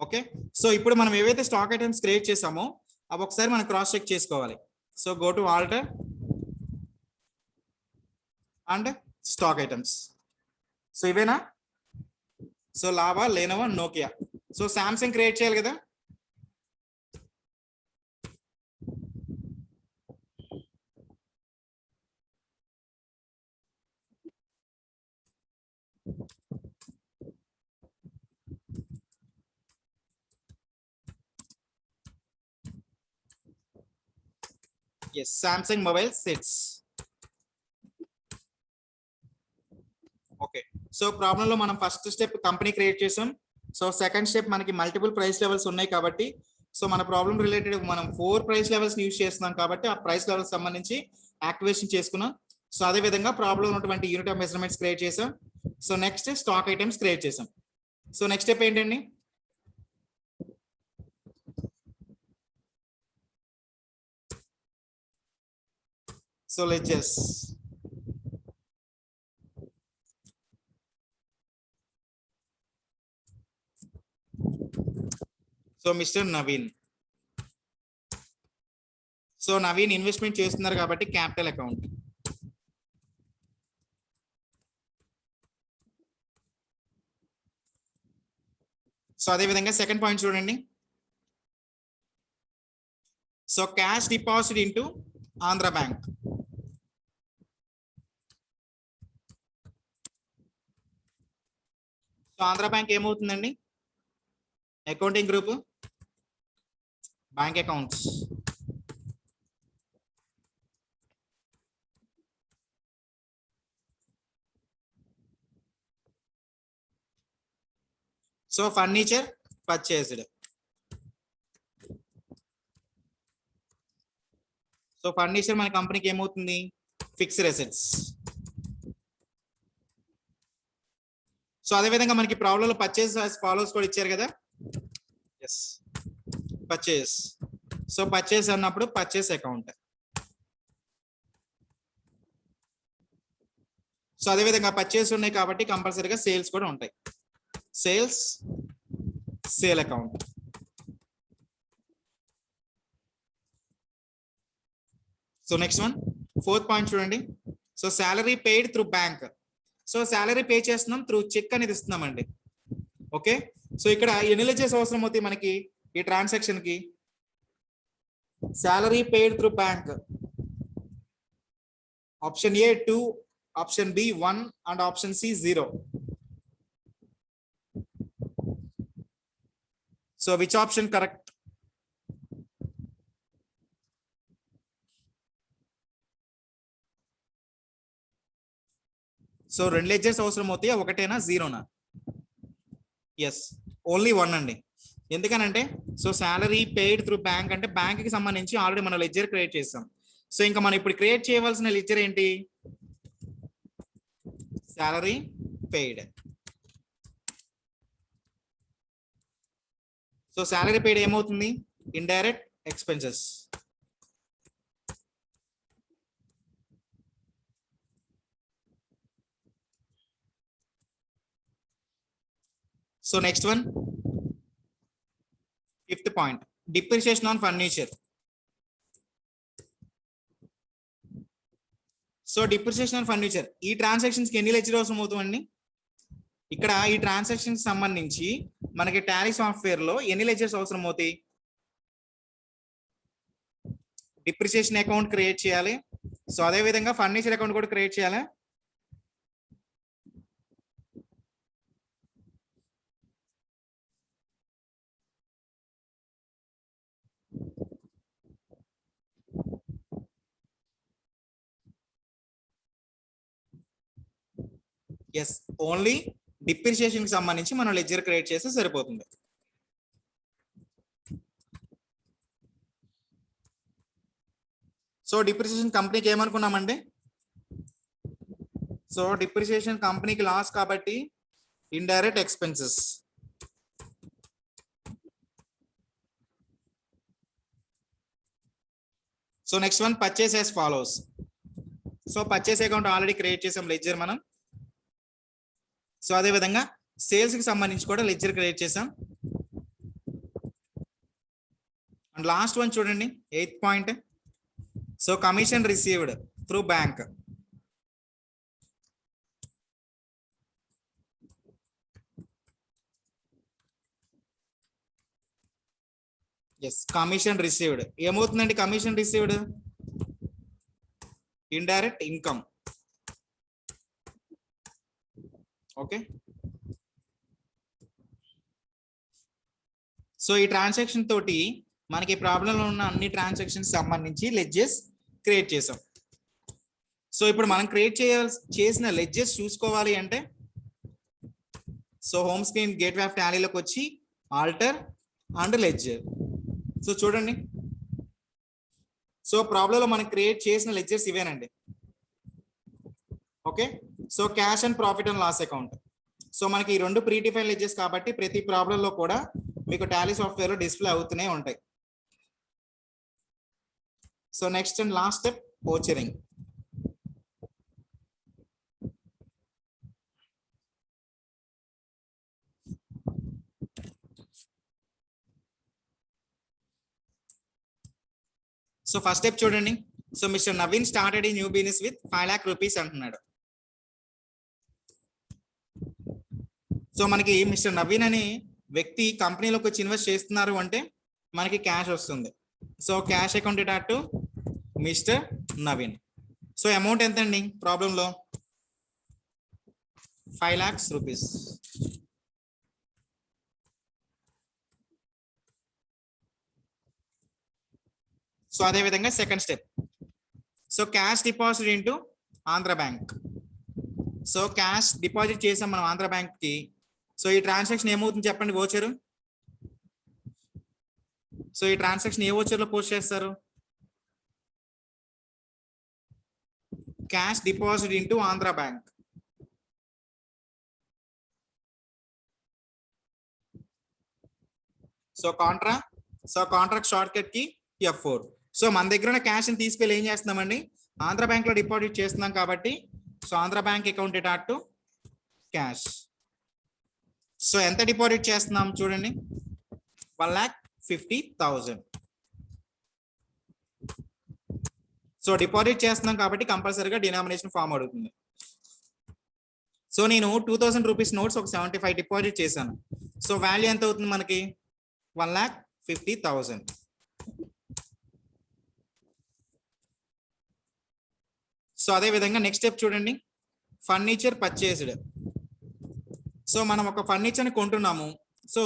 A: ఓకే, సో ఇప్పుడు మనం ఏవైతే స్టాక్ ఐటమ్స్ క్రియేట్ చేసామో అవి ఒకసారి మనం క్రాస్ చెక్ చేసుకోవాలి. So go to alt and stock items. So ఇవేనా? So Lava, Lenovo, Nokia. So Samsung create చేయాలి కదా. Yes, Samsung mobile sets. Okay, so problem లో మనం ఫస్ట్ స్టెప్ కంపెనీ క్రియేట్ చేసాం. సో సెకండ్ స్టెప్ మనకి మల్టిపుల్ ప్రైస్ లెవెల్స్ ఉన్నాయి కాబట్టి, so మన ప్రాబ్లం రిలేటెడ్ మనం 4 ప్రైస్ లెవెల్స్ యూజ్ చేస్తున్నాం కాబట్టి ఆ ప్రైస్ లెవెల్స్ సంబంధించి యాక్టివేషన్ చేసుకున్నాం. సో అదే విధంగా ప్రాబ్లం ఉన్నటువంటి యూనిట్ ఆఫ్ మెజర్మెంట్స్ క్రియేట్ చేసాం. So next stock items create చేసాం. సో నెక్స్ట్ స్టెప్ ఏంటండి? So ledgers. So mister Naveen. So Naveen investment చేస్తున్నారు కాబట్టి క్యాపిటల్ అకౌంట్. సో అదే విధంగా సెకండ్ పాయింట్ చూడండి. So cash deposit into Andhra bank. So Andhra bank ఏమవుతుందండి? Accounting group, bank accounts. So furniture purchased. So furniture మన కంపెనీకి ఏమవుతుంది? Fixed assets. సో అదే విధంగా మనకి ప్రాబ్లంలో పర్చేస్ ఫాలోస్ కూడా ఇచ్చారు కదా. Yes, purchase. సో పర్చేస్ అన్నప్పుడు పర్చేస్ అకౌంట్. సో అదే విధంగా పర్చేస్ ఉన్నాయి కాబట్టి కంపల్సరీగా సేల్స్ కూడా ఉంటాయి. Sales, sale account. So next one, fourth point చూడండి. So salary paid through bank. So salary pay చేస్తున్నాం త్రూ చెక్ అనేది ఇస్తున్నామండి. ఓకే, సో ఇక్కడ ఎన్ని లెడ్జర్స్ అవసరం అవుతాయి మనకి ఈ ట్రాన్సాక్షన్ కి? Salary paid through bank, option A 2, option B 1 and option C 0. So which option correct? So 2 ledgers అవసరం అవుతాయి, ఒకటేనా జీరోనా? ఎస్, ఓన్లీ 1 అండి. ఎందుకనంటే so salary paid through bank అంటే బ్యాంక్ కి సంబంధించి ఆల్రెడీ మనం లెడ్జర్ క్రియేట్ చేసాం. సో ఇంకా మనం ఇప్పుడు క్రియేట్ చేయవలసిన లెడ్జర్ ఏంటి? Salary paid. So salary paid ఏమవుతుంది? Indirect expenses. So next one, fifth point, depreciation on furniture. So depreciation on furniture ఈ ట్రాన్సాక్షన్స్ కి ఎన్ని లెడ్జర్ అవసరం అవుతుందండి? ఇక్కడ ఈ ట్రాన్సాక్షన్ సంబంధించి మనకి టాలీ సాఫ్ట్వేర్ లో ఎన్ని లెడ్జర్స్ అవసరం అవుతాయి? డిప్రిసియేషన్ అకౌంట్ క్రియేట్ చేయాలి. సో అదే విధంగా ఫర్నిచర్ అకౌంట్ కూడా క్రియేట్ చేయాలి. ఎస్, ఓన్లీ డిప్రిసియేషన్ కి సంబంధించి మనం లెడ్జర్ క్రియేట్ చేస్తే సరిపోతుంది. సో డిప్రిసియేషన్ కంపెనీకి ఏమనుకున్నామండి? సో డిప్రిసియేషన్ కంపెనీకి లాస్ కాబట్టి indirect expenses. So next one purchase as follows. So purchase account already create చేసాం లెడ్జర్ మనం. సో అదే విధంగా సేల్స్ కి సంబంధించి కూడా లెడ్జర్ క్రియేట్ చేసాం. అండ్ లాస్ట్ వన్ చూడండి 8th point. So commission received through bank. Yes, commission received ఏమవుతుందండి? Commission received indirect income. Okay, so ఈ ట్రాన్సాక్షన్ తోటి మనకి ప్రాబ్లంలో ఉన్న అన్ని ట్రాన్సాక్షన్స్ సంబంధించి లెడ్జెస్ క్రియేట్ చేసాం. సో ఇప్పుడు మనం క్రియేట్ చేసిన లెడ్జెస్ చూసుకోవాలి అంటే so home screen gateway of టాలీలోకి వచ్చి ఆల్టర్ అండ్ లెడ్జర్. సో చూడండి, సో ప్రాబ్లంలో మనం క్రియేట్ చేసిన లెడ్జర్స్ ఇవేనండి. Okay, so cash and profit and loss account. So మనకి ఈ రెండు ప్రీ డిఫైన్ లెడ్జర్స్ కాబట్టి ప్రతి ప్రాబ్లంలో కూడా మీకు టాలీ సాఫ్ట్వేర్ డిస్ప్లే అవుతూనే ఉంటాయి. So next and last step vouchering. So first step చూడండి. సో మిస్టర్ నవీన్ స్టార్టెడ్ ఈ new business with 5 lakh rupees అంటున్నాడు. సో మనకి మిస్టర్ నవీన్ అనే వ్యక్తి కంపెనీలోకి వచ్చి ఇన్వెస్ట్ చేస్తున్నారు అంటే మనకి క్యాష్ వస్తుంది. So cash account to mister Naveen. So amount ఎంత అండి ప్రాబ్లంలో? 5 lakhs rupees. సో అదే విధంగా second step. So cash deposit into Andhra bank. So cash deposit చేసాం మనం ఆంధ్ర బ్యాంక్ కి. సో ఈ ట్రాన్సాక్షన్ ఏమవుతుంది చెప్పండి? వోచరు. సో ఈ ట్రాన్సాక్షన్ ఏ వోచర్ లో పోస్ట్ చేస్తారు? Cash deposit into Andhra bank. So contract short cut కి F4. సో మన దగ్గర ఉన్న క్యాష్ ని తీసుకెళ్ళి ఏం చేస్తున్నామండి? ఆంధ్ర బ్యాంక్ లో డిపాజిట్ చేస్తున్నాం కాబట్టి so Andhra bank account to cash. So ఎంత డిపాజిట్ చేస్తున్నాం చూడండి? 1,50,000. సో డిపాజిట్ చేస్తున్నాం కాబట్టి కంపల్సరీగా డినామినేషన్ ఫామ్ అడుగుతుంది. సో నేను 2000 రూపీస్ నోట్స్ ఒక 75 డిపాజిట్ చేశాను. సో వాల్యూ ఎంత అవుతుంది మనకి? 1,50,000. సో అదే విధంగా నెక్స్ట్ స్టెప్ చూడండి, ఫర్నిచర్ పర్చేస్డ్. సో మనం ఒక ఫర్నిచర్ని కొంటున్నాము. సో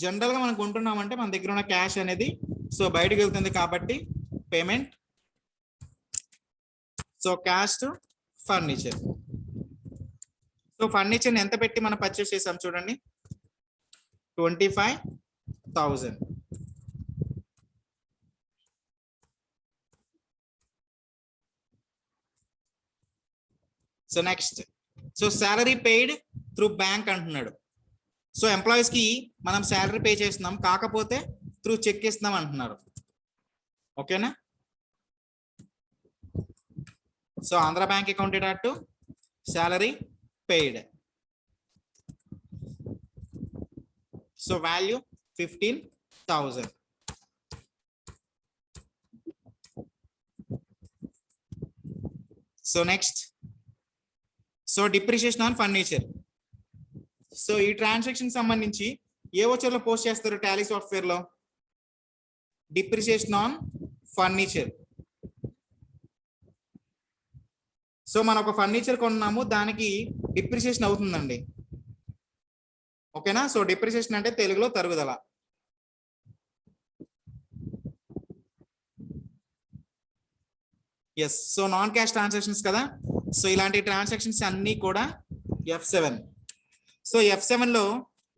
A: జనరల్గా మనం కొంటున్నామంటే మన దగ్గర ఉన్న క్యాష్ అనేది సో బయటకు వెళ్తుంది కాబట్టి payment. So cash to furniture. So ఫర్నిచర్ని ఎంత పెట్టి మనం పర్చేస్ చేసాం చూడండి? 25,000. So next, so salary paid through bank అంటున్నాడు. సో ఎంప్లాయీస్ కి మనం శాలరీ పే చేస్తున్నాం, కాకపోతే త్రూ చెక్ ఇస్తున్నాం అంటున్నారు. ఓకేనా? So Andhra bank account to salary paid. So value 15,000. So next, so depreciation on furniture. So ఈ ట్రాన్సాక్షన్ సంబంధించి ఏ వోచర్ లో పోస్ట్ చేస్తారు టాలీ సాఫ్ట్వేర్ లో? Depreciation on furniture. సో మనం ఒక ఫర్నిచర్ కొన్నాము, దానికి డిప్రిషియేషన్ అవుతుందండి. ఓకేనా? సో డిప్రిషియేషన్ అంటే తెలుగులో తరుగుదల. Yes, so non cash transactions కదా. సో ఇలాంటి ట్రాన్సాక్షన్స్ అన్ని కూడా F7. సో F7 లో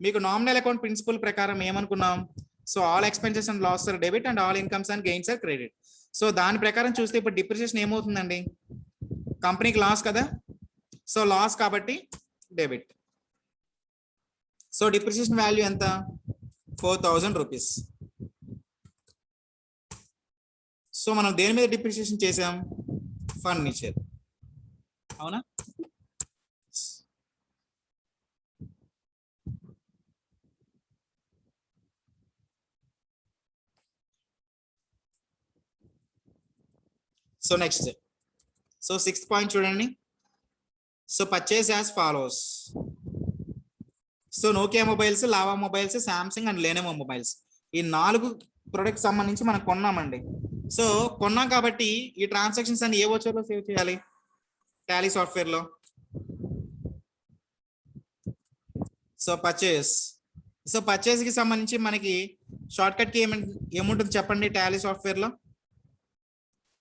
A: మీకు నామినల్ అకౌంట్ ప్రిన్సిపల్ ప్రకారం ఏమనుకున్నాం? So all expenses and loss are debit and all incomes and gains are credit. So దాని ప్రకారం చూస్తే ఇప్పుడు డిప్రిషియేషన్ ఏమవుతుందండి? కంపెనీకి లాస్ కదా, సో లాస్ కాబట్టి డెబిట్. సో డిప్రిషియేషన్ వాల్యూ ఎంత? 4,000 రూపీస్. సో మనం దేని మీద డిప్రిషియేషన్ చేసాం? ఫర్నిచర్, అవునా? So next, so 6th point చూడండి. So purchase as follows. So Nokia mobiles, Lava mobiles, Samsung and Lenovo mobiles, ఈ 4 ప్రొడక్ట్స్ సంబంధించి మనం కొన్నామండి. సో కొన్నాం కాబట్టి ఈ ట్రాన్సాక్షన్స్ అన్ని ఏ వోచర్లో సేవ్ చేయాలి? టాలీ సాఫ్ట్వేర్ లో. సో పర్చేస్, సో పర్చేస్ కి సంబంధించి మనకి షార్ట్ కట్ కి ఏముంటుంది చెప్పండి? టాలీ సాఫ్ట్వేర్ లో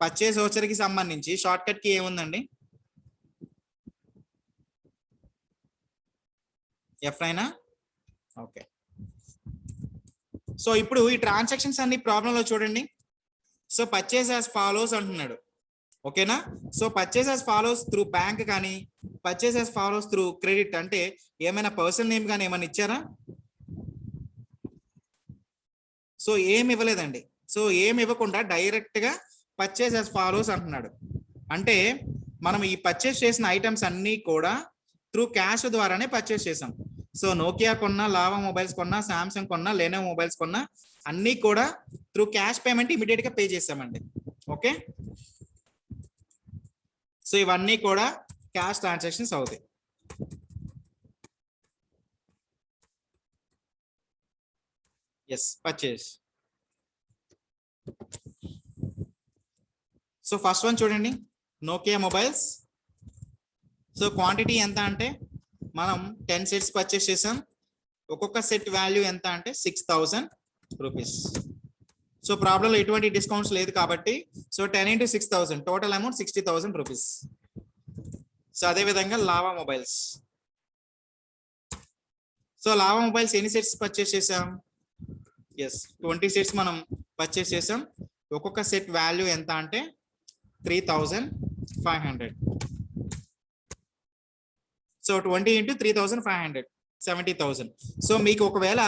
A: పర్చేస్ వోచర్ కి సంబంధించి షార్ట్ కట్ కి ఏముందండి? ఎఫ్ అయినా? ఓకే. సో ఇప్పుడు ఈ ట్రాన్సాక్షన్స్ అన్ని ప్రాబ్లం లో చూడండి. సో పర్చేస్ యాజ్ ఫాలోస్ అంటున్నాడు, ఓకేనా? So purchase as follows through bank కానీ, purchase as follows through credit, అంటే ఏమైనా పర్సనల్ నేమ్ కానీ ఏమైనా ఇచ్చారా? సో ఏమి ఇవ్వలేదండి. సో ఏమి ఇవ్వకుండా డైరెక్ట్ గా పర్చేస్ యాజ్ ఫాలోస్ అంటున్నాడు. అంటే మనం ఈ పర్చేస్ చేసిన ఐటమ్స్ అన్ని కూడా త్రూ క్యాష్ ద్వారానే పర్చేస్ చేసాం. సో నోకియా కొన్నా, లావా మొబైల్స్ కొన్నా, శాంసంగ్ కొన్నా, లెనోవో మొబైల్స్ కొన్నా అన్ని కూడా త్రూ క్యాష్ పేమెంట్ ఇమీడియట్ గా పే చేసామండి. ఓకే, సో ఇవన్నీ కూడా క్యాష్ ట్రాన్సాక్షన్స్ అవుతాయి. Yes, purchase. So first one చూడండి, నోకియా మొబైల్స్. సో క్వాంటిటీ ఎంత అంటే మనం 10 సెట్స్ పర్చేస్ చేసాం. ఒక్కొక్క సెట్ వాల్యూ ఎంత అంటే 6000 రూపీస్. సో ప్రాబ్లంలో ఎటువంటి డిస్కౌంట్స్ లేదు కాబట్టి so 10 into 6000 total amount 60,000 rupees. So అదే విధంగా Lava mobiles. So lava mobiles ఎన్ని సెట్స్ పర్చేస్ చేసాం? ఎస్, 20 సెట్స్ మనం పర్చేస్ చేసాం. ఒక్కొక్క సెట్ వాల్యూ ఎంత అంటే 3500. So 20 into 3500 70,000. సో మీకు ఒకవేళ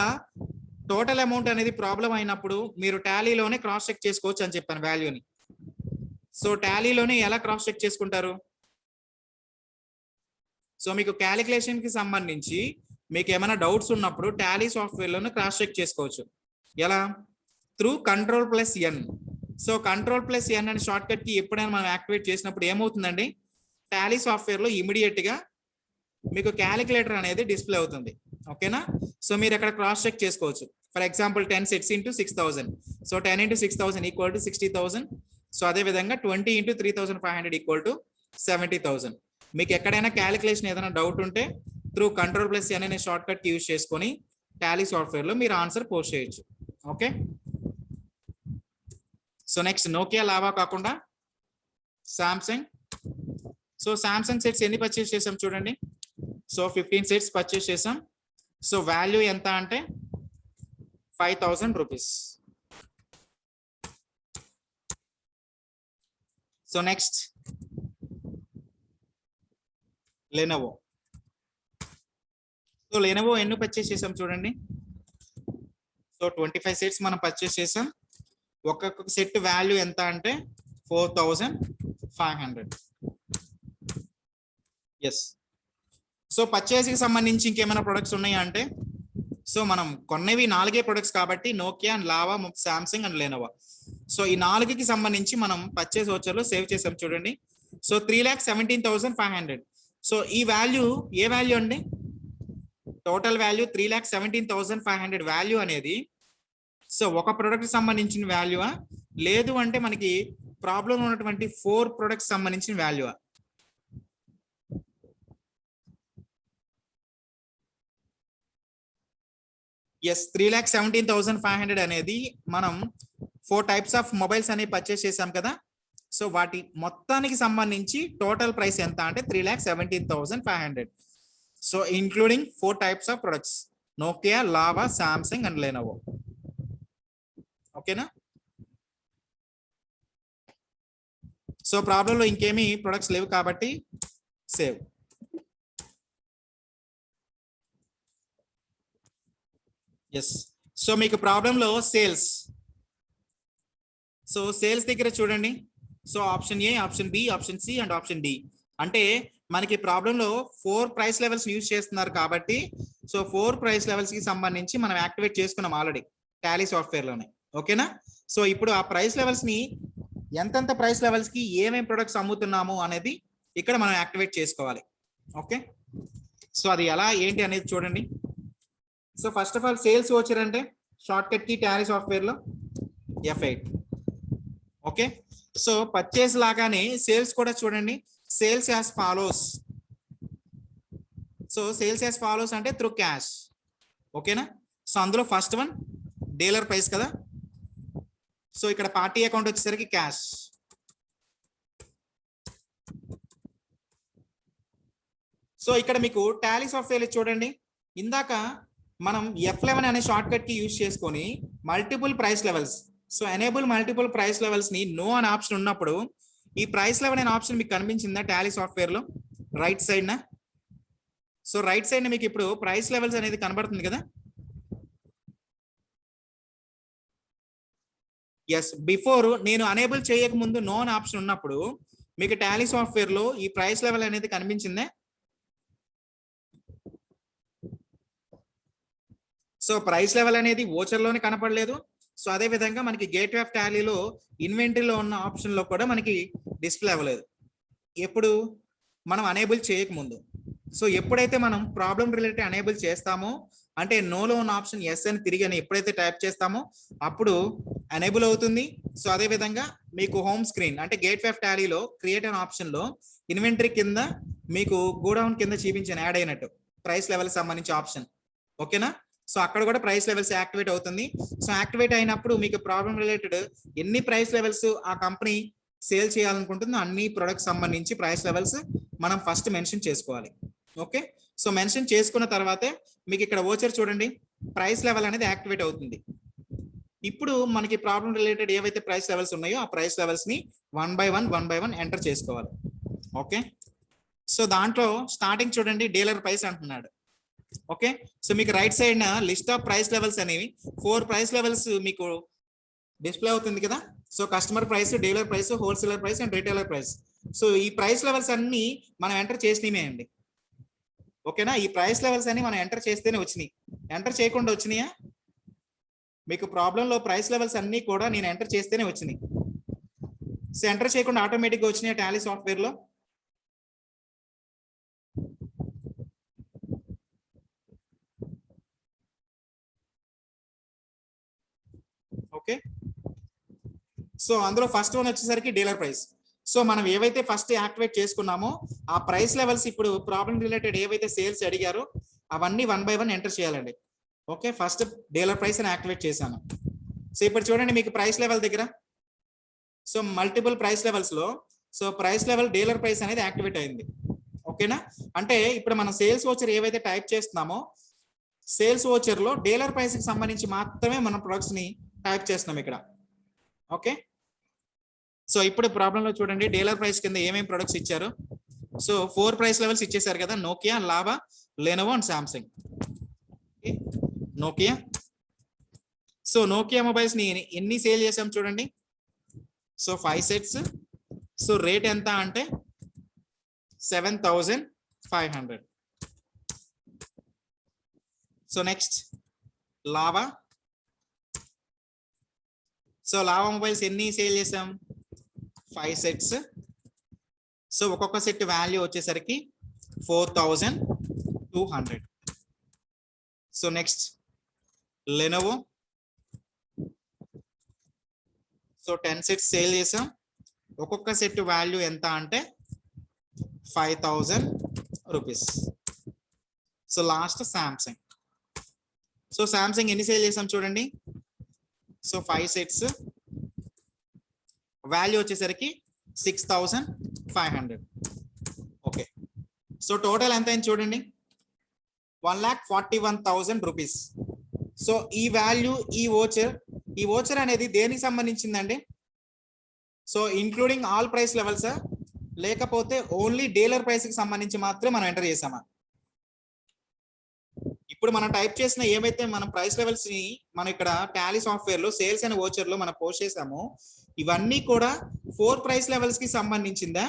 A: టోటల్ అమౌంట్ అనేది ప్రాబ్లం అయినప్పుడు మీరు టాలీలోనే క్రాస్ చెక్ చేసుకోవచ్చు అని చెప్పాను వాల్యూని. సో టాలీలోనే ఎలా క్రాస్ చెక్ చేసుకుంటారు? సో మీకు క్యాలిక్యులేషన్ కి సంబంధించి మీకు ఏమైనా డౌట్స్ ఉన్నప్పుడు టాలీ సాఫ్ట్వేర్ లోనే క్రాస్ చెక్ చేసుకోవచ్చు. ఎలా? Through Ctrl+N. సో Ctrl+N అనే షార్ట్ కట్ కి ఎప్పుడైనా మనం యాక్టివేట్ చేసినప్పుడు ఏమవుతుందండి? టాలీ సాఫ్ట్వేర్ లో ఇమీడియట్ గా మీకు క్యాలిక్యులేటర్ అనేది డిస్ప్లే అవుతుంది. ఓకేనా? సో మీరు అక్కడ క్రాస్ చెక్ చేసుకోవచ్చు. For example 10 sets into 6000. So 10 into 6000 equal to 60,000. So అదే విధంగా 20 into 3500 ఈక్వల్ టు 70,000. మీకు ఎక్కడైనా క్యాలిక్యులేషన్ ఏదైనా డౌట్ ఉంటే త్రూ Ctrl+N అనే షార్ట్ కట్ యూజ్ చేసుకొని టాలీ సాఫ్ట్వేర్ లో మీరు ఆన్సర్ పోస్ట్ చేయొచ్చు. Okay, so next Nokia, lava కాకుండా శాంసంగ్. సో శాంసంగ్ సెట్స్ ఎన్ని పర్చేస్ చేసాం చూడండి. సో 15 సెట్స్ పర్చేస్ చేసాం. సో వాల్యూ ఎంత అంటే 5000 rupees. So next Lenovo. So Lenovo ఎన్ని పర్చేస్ చేసాం చూడండి. సో 25 సెట్స్ మనం పర్చేస్ చేసాం. ఒక్కొక్క సెట్ వాల్యూ ఎంత అంటే 4500. ఎస్, సో పర్చేస్ కి సంబంధించి ఇంకేమైనా ప్రొడక్ట్స్ ఉన్నాయా అంటే సో మనం కొన్నవి 4 ప్రొడక్ట్స్ కాబట్టి Nokia, lava, Samsung and Lenovo. So ఈ 4కి సంబంధించి మనం పర్చేస్ వోచర్ లో సేవ్ చేసాం చూడండి. సో 3,17,500. సో ఈ వాల్యూ ఏ వాల్యూ అండి? టోటల్ వాల్యూ 3,17,500 వాల్యూ అనేది సో ఒక ప్రొడక్ట్ సంబంధించిన వాల్యూవా, లేదు అంటే మనకి ప్రాబ్లం ఉన్నటువంటి 4 ప్రొడక్ట్స్ సంబంధించిన వాల్యూవా? ఎస్, 3,17,500 అనేది మనం 4 టైప్స్ ఆఫ్ మొబైల్స్ అనేవి పర్చేస్ చేసాం కదా. సో వాటి మొత్తానికి సంబంధించి టోటల్ ప్రైస్ ఎంత అంటే 3,17,500. So including 4 types of products, Nokia, lava, Samsung and Lenovo. ఓకేనా? సో ప్రాబ్లంలో ఇంకేమీ ప్రొడక్ట్స్ లేవు కాబట్టి సేవ్. ఎస్, సో మీకు ప్రాబ్లంలో సేల్స్ సో సేల్స్ దగ్గర చూడండి. So option A, option B, option C and option D. అంటే మనకి ప్రాబ్లంలో 4 ప్రైస్ లెవెల్స్ యూజ్ చేస్తున్నారు కాబట్టి సో 4 ప్రైస్ లెవెల్స్ కి సంబంధించి మనం యాక్టివేట్ చేసుకున్నాం ఆల్రెడీ టాలీ సాఫ్ట్వేర్ లోనే. ఓకేనా? సో ఇప్పుడు ఆ ప్రైస్ లెవెల్స్ ని ఎంతెంత ప్రైస్ లెవెల్స్ కి ఏమేం ప్రొడక్ట్స్ అమ్ముతున్నాము అనేది ఇక్కడ మనం యాక్టివేట్ చేసుకోవాలి. ఓకే, సో అది ఎలా ఏంటి అనేది చూడండి. So first of all sales voucher అంటే షార్ట్ కట్ కి టాలీ సాఫ్ట్వేర్ లో F8. ఓకే, సో పర్చేస్ లాగానే సేల్స్ కూడా చూడండి. Sales as follows. So sales as follows అంటే త్రూ క్యాష్. ఓకేనా? సో అందులో ఫస్ట్ వన్ డీలర్ ప్రైస్ కదా. సో ఇక్కడ పార్టీ అకౌంట్ వచ్చేసరికి క్యాష్. సో ఇక్కడ మీకు టాలీ సాఫ్ట్వేర్ చూడండి. ఇందాక మనం F11 అనే షార్ట్ కట్ కి యూజ్ చేసుకొని multiple price levels, so enable multiple price levels ని నో అనే ఆప్షన్ ఉన్నప్పుడు ఈ ప్రైస్ లెవెల్ అనే ఆప్షన్ మీకు కనిపించిందా టాలీ సాఫ్ట్వేర్ లో రైట్ సైడ్ నా? సో రైట్ సైడ్ మీకు ఇప్పుడు ప్రైస్ లెవెల్స్ అనేది కనబడుతుంది కదా. ఎస్, బిఫోర్ నేను అనేబుల్ చేయక ముందు నో అనే ఆప్షన్ ఉన్నప్పుడు మీకు టాలీ సాఫ్ట్వేర్ లో ఈ ప్రైస్ లెవెల్ అనేది కనిపించిందే. సో ప్రైస్ లెవెల్ అనేది ఓచర్ లోనే కనపడలేదు. సో అదే విధంగా మనకి గేట్వే ఆఫ్ టాలీలో ఇన్వెంటరీలో ఉన్న ఆప్షన్ లో కూడా మనకి డిస్ప్లే అవ్వలేదు ఎప్పుడు మనం అనేబుల్ చేయకముందు. సో ఎప్పుడైతే మనం ప్రాబ్లం రిలేటెడ్ అనేబుల్ చేస్తామో అంటే నోలో ఉన్న ఆప్షన్ ఎస్ అని తిరిగి అని ఎప్పుడైతే టైప్ చేస్తామో అప్పుడు అనేబుల్ అవుతుంది. సో అదే విధంగా మీకు హోమ్ స్క్రీన్ అంటే గేట్వే ఆఫ్ టాలీలో క్రియేట్ అనే ఆప్షన్ లో ఇన్వెంటరీ కింద మీకు గోడౌన్ కింద చూపించిన యాడ్ అయినట్టు ప్రైస్ లెవెల్ సంబంధించి ఆప్షన్. ఓకేనా? సో అక్కడ కూడా ప్రైస్ లెవెల్స్ యాక్టివేట్ అవుతుంది. సో యాక్టివేట్ అయినప్పుడు మీకు ప్రాబ్లం రిలేటెడ్ ఎన్ని ప్రైస్ లెవెల్స్ ఆ కంపెనీ సేల్ చేయాలనుకుంటుందో అన్ని ప్రొడక్ట్స్ సంబంధించి ప్రైస్ లెవెల్స్ మనం ఫస్ట్ మెన్షన్ చేసుకోవాలి. ఓకే, సో మెన్షన్ చేసుకున్న తర్వాతే మీకు ఇక్కడ ఓచర్ చూడండి ప్రైస్ లెవెల్ అనేది యాక్టివేట్ అవుతుంది. ఇప్పుడు మనకి ప్రాబ్లం రిలేటెడ్ ఏవైతే ప్రైస్ లెవెల్స్ ఉన్నాయో ఆ ప్రైస్ లెవెల్స్ ని వన్ బై వన్ ఎంటర్ చేసుకోవాలి. ఓకే, సో దాంట్లో స్టార్టింగ్ చూడండి డీలర్ ప్రైస్ అంటున్నాడు. ఓకే, సో మీకు right side list of price levels అనేవి 4 ప్రైస్ లెవెల్స్ మీకు డిస్ప్లే అవుతుంది కదా. So customer price, dealer price, wholesaler price and retailer price. So ఈ ప్రైస్ లెవెల్స్ అన్ని మనం ఎంటర్ చేసినవే అండి. ఓకేనా? ఈ ప్రైస్ లెవెల్స్ అన్ని మనం ఎంటర్ చేస్తేనే వచ్చినాయి. ఎంటర్ చేయకుండా వచ్చినాయా? మీకు ప్రాబ్లంలో ప్రైస్ లెవెల్స్ అన్ని కూడా నేను ఎంటర్ చేస్తేనే వచ్చినాయి. సో ఎంటర్ చేయకుండా ఆటోమేటిక్గా వచ్చినాయి టాలీ సాఫ్ట్వేర్ లో. ఓకే, సో అందులో ఫస్ట్ వన్ వచ్చేసరికి డీలర్ ప్రైస్. సో మనం ఏవైతే ఫస్ట్ యాక్టివేట్ చేసుకున్నామో ఆ ప్రైస్ లెవెల్స్ ఇప్పుడు ప్రాబ్లం రిలేటెడ్ ఏవైతే సేల్స్ అడిగారో అవన్నీ వన్ బై వన్ ఎంటర్ చేయాలండి. ఓకే, ఫస్ట్ డీలర్ ప్రైస్ అని యాక్టివేట్ చేశాను. సో ఇప్పుడు చూడండి మీకు ప్రైస్ లెవెల్ దగ్గర సో మల్టిపుల్ ప్రైస్ లెవెల్స్ లో so price level dealer price అనేది యాక్టివేట్ అయింది. ఓకేనా? అంటే ఇప్పుడు మనం సేల్స్ వోచర్ ఏవైతే టైప్ చేస్తున్నామో సేల్స్ వోచర్ లో డీలర్ ప్రైస్ కి సంబంధించి మాత్రమే మనం ప్రొడక్ట్స్ ని టైప్ చేస్తున్నాం ఇక్కడ. ఓకే, సో ఇప్పుడు ప్రాబ్లం లో చూడండి డీలర్ ప్రైస్ కింద ఏమేమి ప్రొడక్ట్స్ ఇచ్చారు. సో 4 ప్రైస్ లెవెల్స్ ఇచ్చేసారు కదా, Nokia, lava, Lenovo and Samsung. Nokia, so Nokia mobiles ని ఎన్ని సేల్ చేసాం చూడండి. So 5 sets. సో రేట్ ఎంత అంటే 7,500. So next lava. So lava mobiles ఎన్ని సేల్ చేసాం? 5 సెట్స్. సో ఒక్కొక్క సెట్ వాల్యూ వచ్చేసరికి 4,200. So next Lenovo. So 10 sets sale చేసాం. ఒక్కొక్క సెట్ వాల్యూ ఎంత అంటే 5,000 rupees. So last Samsung. So Samsung ఎన్ని సేల్ చేసాం చూడండి. సో 5 సెట్స్ వాల్యూ వచ్చేసరికి 6,500. ఓకే, సో టోటల్ ఎంత అయింది చూడండి 1,41,000 రూపీస్. సో ఈ వాల్యూ ఈ ఓచర్ అనేది దేనికి సంబంధించిందండి? So including all price levels లేకపోతే ఓన్లీ డీలర్ ప్రైస్ కి సంబంధించి మాత్రమే మనం ఎంటర్ చేసామా? ఇప్పుడు మనం టైప్ చేసిన ఏవైతే మన ప్రైస్ లెవెల్స్ ని మనం ఇక్కడ టాలీ సాఫ్ట్వేర్ లో సేల్స్ అండ్ వోచర్ లో మనం పోస్ట్ చేసామో ఇవన్నీ కూడా 4 ప్రైస్ లెవెల్స్ కి సంబంధించిందా,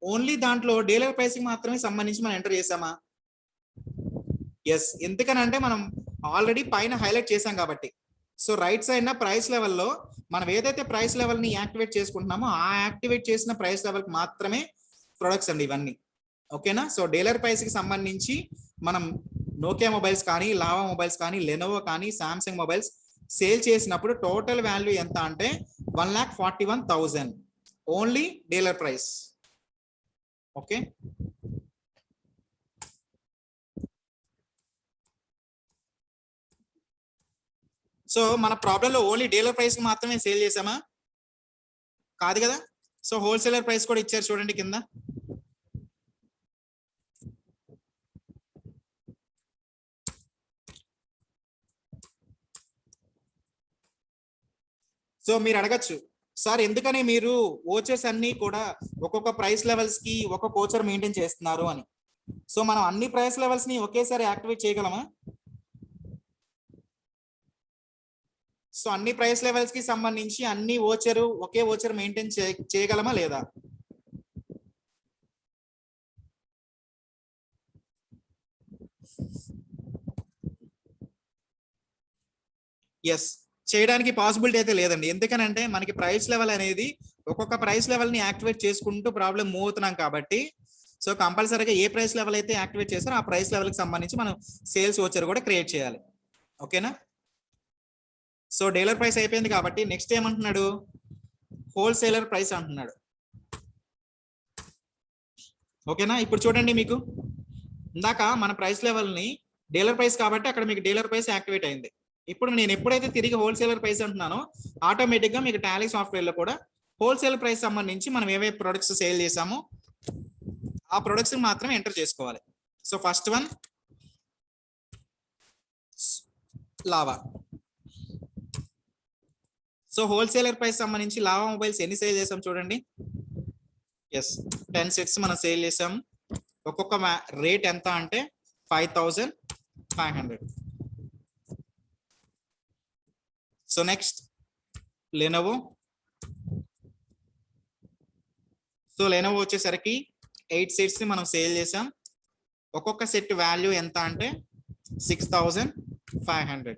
A: ఓన్లీ దాంట్లో డీలర్ ప్రైస్ కి మాత్రమే సంబంధించి మనం ఎంటర్ చేసామా? ఎస్, ఎందుకనంటే మనం ఆల్రెడీ పైన హైలైట్ చేసాం కాబట్టి. సో రైట్ సైడ్ ప్రైస్ లెవెల్లో మనం ఏదైతే ప్రైస్ లెవెల్ ని యాక్టివేట్ చేసుకుంటున్నామో ఆ యాక్టివేట్ చేసిన ప్రైస్ లెవెల్ మాత్రమే ప్రొడక్ట్స్ అండి ఇవన్నీ. ఓకేనా? సో డీలర్ ప్రైస్ కి సంబంధించి మనం నోకియా మొబైల్స్ కానీ, లావా మొబైల్స్ కానీ, లెనోవో కానీ, సామ్సంగ్ మొబైల్స్ సేల్ చేసినప్పుడు టోటల్ వాల్యూ ఎంత అంటే 1,41,000 only dealer price. Okay, so మన ప్రాబ్లంలో ఓన్లీ డీలర్ ప్రైస్ కి మాత్రమే సేల్ చేసామా? కాదు కదా. సో హోల్సేలర్ ప్రైస్ కూడా ఇచ్చారు చూడండి కింద. సో మీరు అడగచ్చు, సార్ ఎందుకని మీరు ఓచర్స్ అన్ని కూడా ఒక్కొక్క ప్రైస్ లెవెల్స్ కి ఒక్కొక్క ఓచర్ మెయింటైన్ చేస్తున్నారు అని. సో మనం అన్ని ప్రైస్ లెవెల్స్ ని ఒకేసారి యాక్టివేట్ చేయగలమా? సో అన్ని ప్రైస్ లెవెల్స్ కి సంబంధించి అన్ని ఒకే ఓచర్ మెయింటైన్ చేయగలమా లేదా? ఎస్, చేయడానికి పాసిబిలిటీ అయితే లేదండి. ఎందుకనంటే మనకి ప్రైస్ లెవెల్ అనేది ఒక్కొక్క ప్రైస్ లెవెల్ ని యాక్టివేట్ చేసుకుంటూ ప్రాబ్లం మూవ్ అవుతున్నాం కాబట్టి, సో కంపల్సరీగా ఏ ప్రైస్ లెవెల్ అయితే యాక్టివేట్ చేస్తారో ఆ ప్రైస్ లెవెల్ కి సంబంధించి మనం సేల్స్ ఓచర్ కూడా క్రియేట్ చేయాలి. ఓకేనా? సో డీలర్ ప్రైస్ అయిపోయింది కాబట్టి నెక్స్ట్ ఏమంటున్నాడు, హోల్సేలర్ ప్రైస్ అంటున్నాడు. ఓకేనా? ఇప్పుడు చూడండి, మీకు ఇందాక మన ప్రైస్ లెవెల్ ని డీలర్ ప్రైస్ కాబట్టి అక్కడ మీకు డీలర్ ప్రైస్ యాక్టివేట్ అయింది. ఇప్పుడు నేను ఎప్పుడైతే తిరిగి హోల్సేలర్ ప్రైస్ అంటున్నానో ఆటోమేటిక్ గా మీకు టాలీ సాఫ్ట్వేర్ లో కూడా హోల్సేల్ ప్రైస్ సంబంధించి మనం ఏవే ప్రొడక్ట్స్ సేల్ చేసామో ఆ ప్రొడక్ట్స్ మాత్రమే ఎంటర్ చేసుకోవాలి. So first one lava. So wholesaler price సంబంధించి లావా మొబైల్స్ ఎన్ని సేల్ చేసాం చూడండి. ఎస్, 10 సెట్స్ మనం సేల్ చేసాం. ఒక్కొక్క రేట్ ఎంత అంటే 5,500. So next Lenovo. So Lenovo వచ్చేసరికి 8 సెట్స్ మనం సేల్ చేసాం. ఒక్కొక్క సెట్ వాల్యూ ఎంత అంటే 6,500.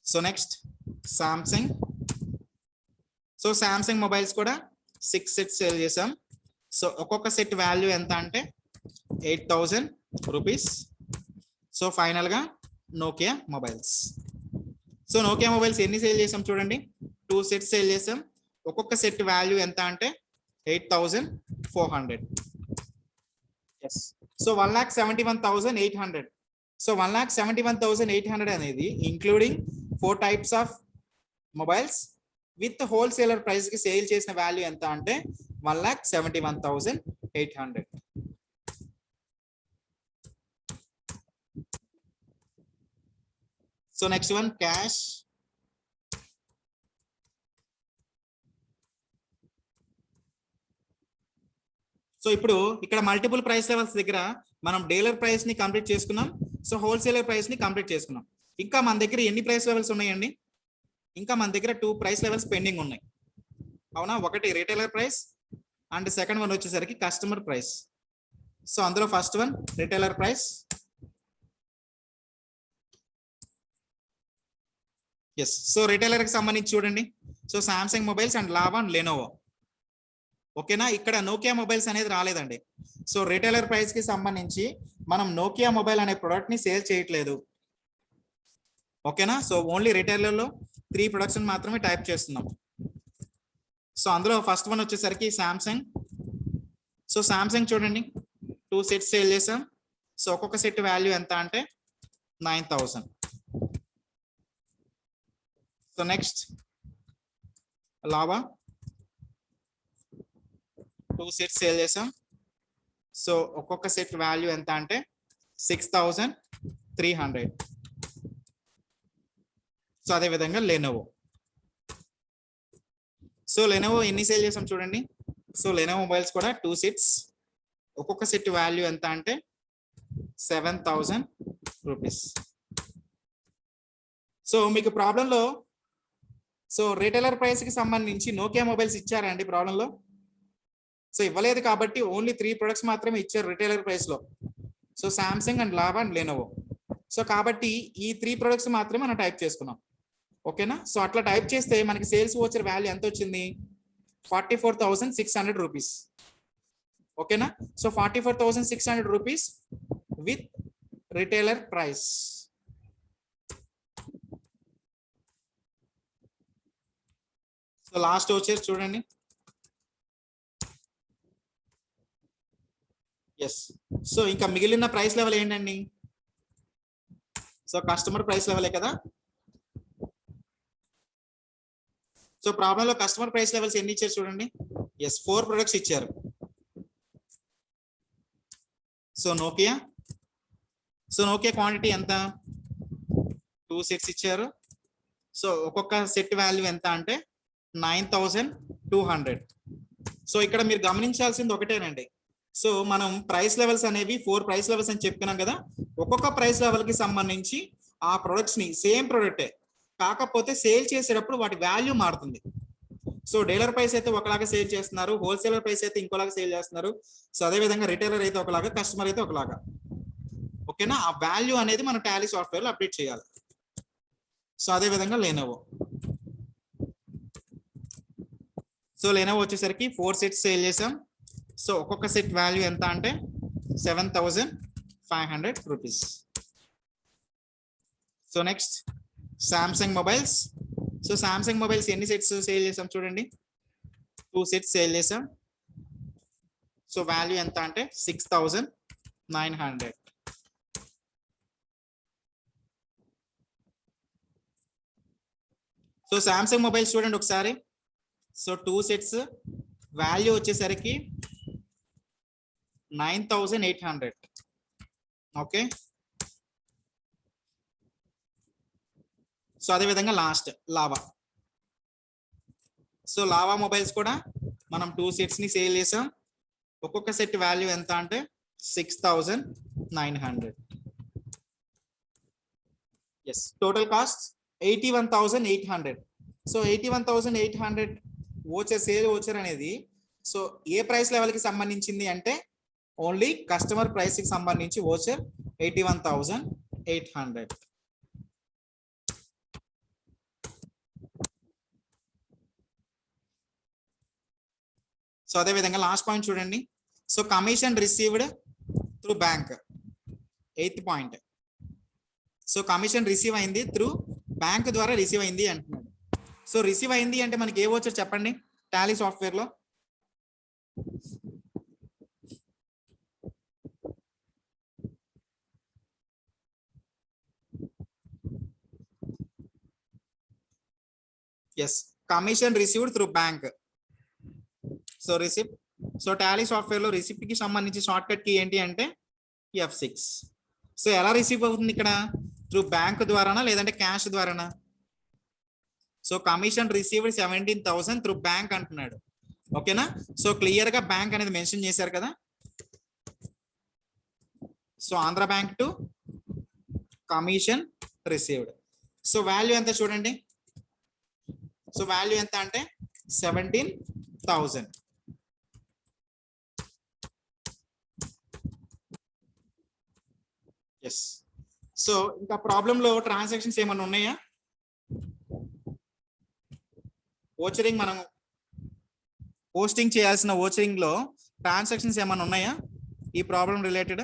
A: So next Samsung. So Samsung mobiles కూడా 6 సెట్స్ సేల్ చేసాం. సో ఒక్కొక్క సెట్ వాల్యూ ఎంత అంటే 8,000 రూపీస్. సో ఫైనల్ గా Nokia mobiles. So Nokia mobiles ఎన్ని సేల్ చేసాం చూడండి, 2 సెట్స్ సేల్ చేసాం. ఒక్కొక్క సెట్ వాల్యూ ఎంత అంటే 8,400. సో 1,71,800. సో 1,71,800 అనేది including 4 types of mobiles with wholesaler price కి సేల్ చేసిన వాల్యూ ఎంత అంటే 1,71,800. So next one cash. So ఇప్పుడు ఇక్కడ మల్టిపుల్ ప్రైస్ లెవెల్స్ దగ్గర మనం డీలర్ ప్రైస్ ని కంప్లీట్ చేసుకున్నాం. సో హోల్సేలర్ ప్రైస్ ని కంప్లీట్ చేసుకున్నాం. ఇంకా మన దగ్గర ఎన్ని ప్రైస్ లెవెల్స్ ఉన్నాయండి? ఇంకా మన దగ్గర 2 ప్రైస్ లెవెల్స్ పెండింగ్ ఉన్నాయి, అవునా? ఒకటి retailer price and second one వచ్చేసరికి కస్టమర్ ప్రైస్. సో అందులో first one retailer price. Yes, so retailer కి సంబంధించి చూడండి. So Samsung mobiles and Lava and Lenovo. ఓకేనా? ఇక్కడ నోకియా మొబైల్స్ అనేది రాలేదండి. సో రిటైలర్ ప్రైస్ కి సంబంధించి మనం నోకియా మొబైల్ అనే ప్రొడక్ట్ ని సేల్ చేయట్లేదు. ఓకేనా? సో ఓన్లీ రిటైలర్ లో 3 ప్రొడక్ట్స్ మాత్రమే టైప్ చేస్తున్నాం. సో అందులో ఫస్ట్ వన్ వచ్చేసరికి సామ్సంగ్. సో సామ్సంగ్ చూడండి 2 సెట్స్ సేల్ చేసాం. సో ఒక్కొక్క సెట్ వాల్యూ ఎంత అంటే 9,000. So next lava 2 sets sale చేసాం. సో ఒక్కొక్క సెట్ వాల్యూ ఎంత అంటే 6,300. సో అదే విధంగా లెనోవో. సో లెనోవో ఎన్ని సేల్ చేసాం చూడండి. సో లెనోవో మొబైల్స్ కూడా 2 సెట్స్. ఒక్కొక్క సెట్ వాల్యూ ఎంత అంటే 7,000 రూపీస్. సో మీకు ప్రాబ్లంలో సో రిటైలర్ ప్రైస్ కి సంబంధించి నోకియా మొబైల్స్ ఇచ్చారా అండి ప్రాబ్లంలో? సో ఇవ్వలేదు కాబట్టి ఓన్లీ 3 ప్రొడక్ట్స్ మాత్రమే ఇచ్చారు రిటైలర్ ప్రైస్ లో. So Samsung and Lava and Lenovo. So కాబట్టి ఈ 3 ప్రొడక్ట్స్ మాత్రమే మనం టైప్ చేసుకున్నాం. ఓకేనా? సో అట్లా టైప్ చేస్తే మనకి సేల్స్ వోచర్ వాల్యూ ఎంత వచ్చింది? 44,600 రూపీస్. ఓకేనా? So 44,600 rupees with retailer price. So last voucher చూడండి. ఎస్. సో ఇంకా మిగిలిన ప్రైస్ లెవెల్ ఏంటండి? సో కస్టమర్ ప్రైస్ లెవెలే కదా. సో ప్రాబ్లం లో కస్టమర్ ప్రైస్ లెవెల్స్ ఎన్ని ఇచ్చారు చూడండి. ఎస్, 4 ప్రొడక్ట్స్ ఇచ్చారు. సో నోకియా క్వాంటిటీ ఎంత? 2 సెట్స్ ఇచ్చారు. సో ఒక్కొక్క సెట్ వాల్యూ ఎంత అంటే 9,200. సో ఇక్కడ మీరు గమనించాల్సింది ఒకటేనండి. సో మనం ప్రైస్ లెవెల్స్ అనేవి 4 ప్రైస్ లెవెల్స్ అని చెప్పుకున్నాం కదా. ఒక్కొక్క ప్రైస్ లెవెల్ కి సంబంధించి ఆ ప్రొడక్ట్స్ ని సేమ్ ప్రొడక్టే కాకపోతే సేల్ చేసేటప్పుడు వాటి వాల్యూ మారుతుంది. సో డీలర్ ప్రైస్ అయితే ఒకలాగా సేల్ చేస్తున్నారు, హోల్సేలర్ ప్రైస్ అయితే ఇంకోలాగా సేల్ చేస్తున్నారు. సో అదే విధంగా రిటైలర్ అయితే ఒకలాగా, కస్టమర్ అయితే ఒకలాగా. ఓకేనా? ఆ వాల్యూ అనేది మనం టాలీ సాఫ్ట్వేర్ లో అప్డేట్ చేయాలి. సో అదే విధంగా లెనోవో. సో లెనోవో వచ్చేసరికి 4 సెట్స్ సేల్ చేసాం. సో ఒక్కొక్క సెట్ వాల్యూ ఎంత అంటే 7,500 rupees. So next Samsung mobiles. So Samsung mobiles ఎన్ని సెట్స్ సేల్ చేసాం చూడండి. 2 సెట్స్ సేల్ చేసాం. సో వాల్యూ ఎంత అంటే 6,900. సో సామ్సంగ్ మొబైల్స్ చూడండి ఒకసారి. సో 2 సెట్స్ వాల్యూ వచ్చేసరికి 9,800. ఓకే. సో అదే విధంగా last lava. So lava mobiles కూడా మనం 2 సెట్స్ ని సేల్ చేసాం. ఒక్కొక్క సెట్ వాల్యూ ఎంత అంటే 6,900. Yes, total cost 81,800. So 81,800 voucher, sale voucher అనేది సో ఏ ప్రైస్ లెవెల్ కి సంబంధించింది అంటే ఓన్లీ కస్టమర్ ప్రైస్ కి సంబంధించి ఓచర్ 81,800. సో అదే విధంగా లాస్ట్ పాయింట్ చూడండి. So commission received through bank, 8th point. So commission receive అయింది త్రూ బ్యాంక్ ద్వారా రిసీవ్ అయింది అంటున్నాడు. సో రిసీవ్ అయింది అంటే మనకి ఏ వోచర్ చెప్పండి టాలీ సాఫ్ట్వేర్ లో? Yes, commission received through bank. So receipt. So Tally software లో రిసిప్ట్ కి సంబంధించి షార్ట్ కట్ కి ఏంటి అంటే F6. సో ఎలా రిసీవ్ అవుతుంది ఇక్కడ? త్రూ బ్యాంక్ ద్వారానా లేదంటే క్యాష్ ద్వారానా? So commission received 17,000 through bank అంటున్నాడు. ఓకేనా? సో క్లియర్ గా బ్యాంక్ అనేది మెన్షన్ చేశారు కదా. So Andhra bank to commission received. So value ఎంత చూడండి. సో వాల్యూ ఎంత అంటే 17,000. ఎస్. సో ఇంకా ప్రాబ్లం లో ట్రాన్సాక్షన్స్ ఏమైనా ఉన్నాయా? ఓచరింగ్ మనం పోస్టింగ్ చేయాల్సిన ఓచరింగ్ లో ట్రాన్సాక్షన్స్ ఏమైనా ఉన్నాయా ఈ ప్రాబ్లం రిలేటెడ్?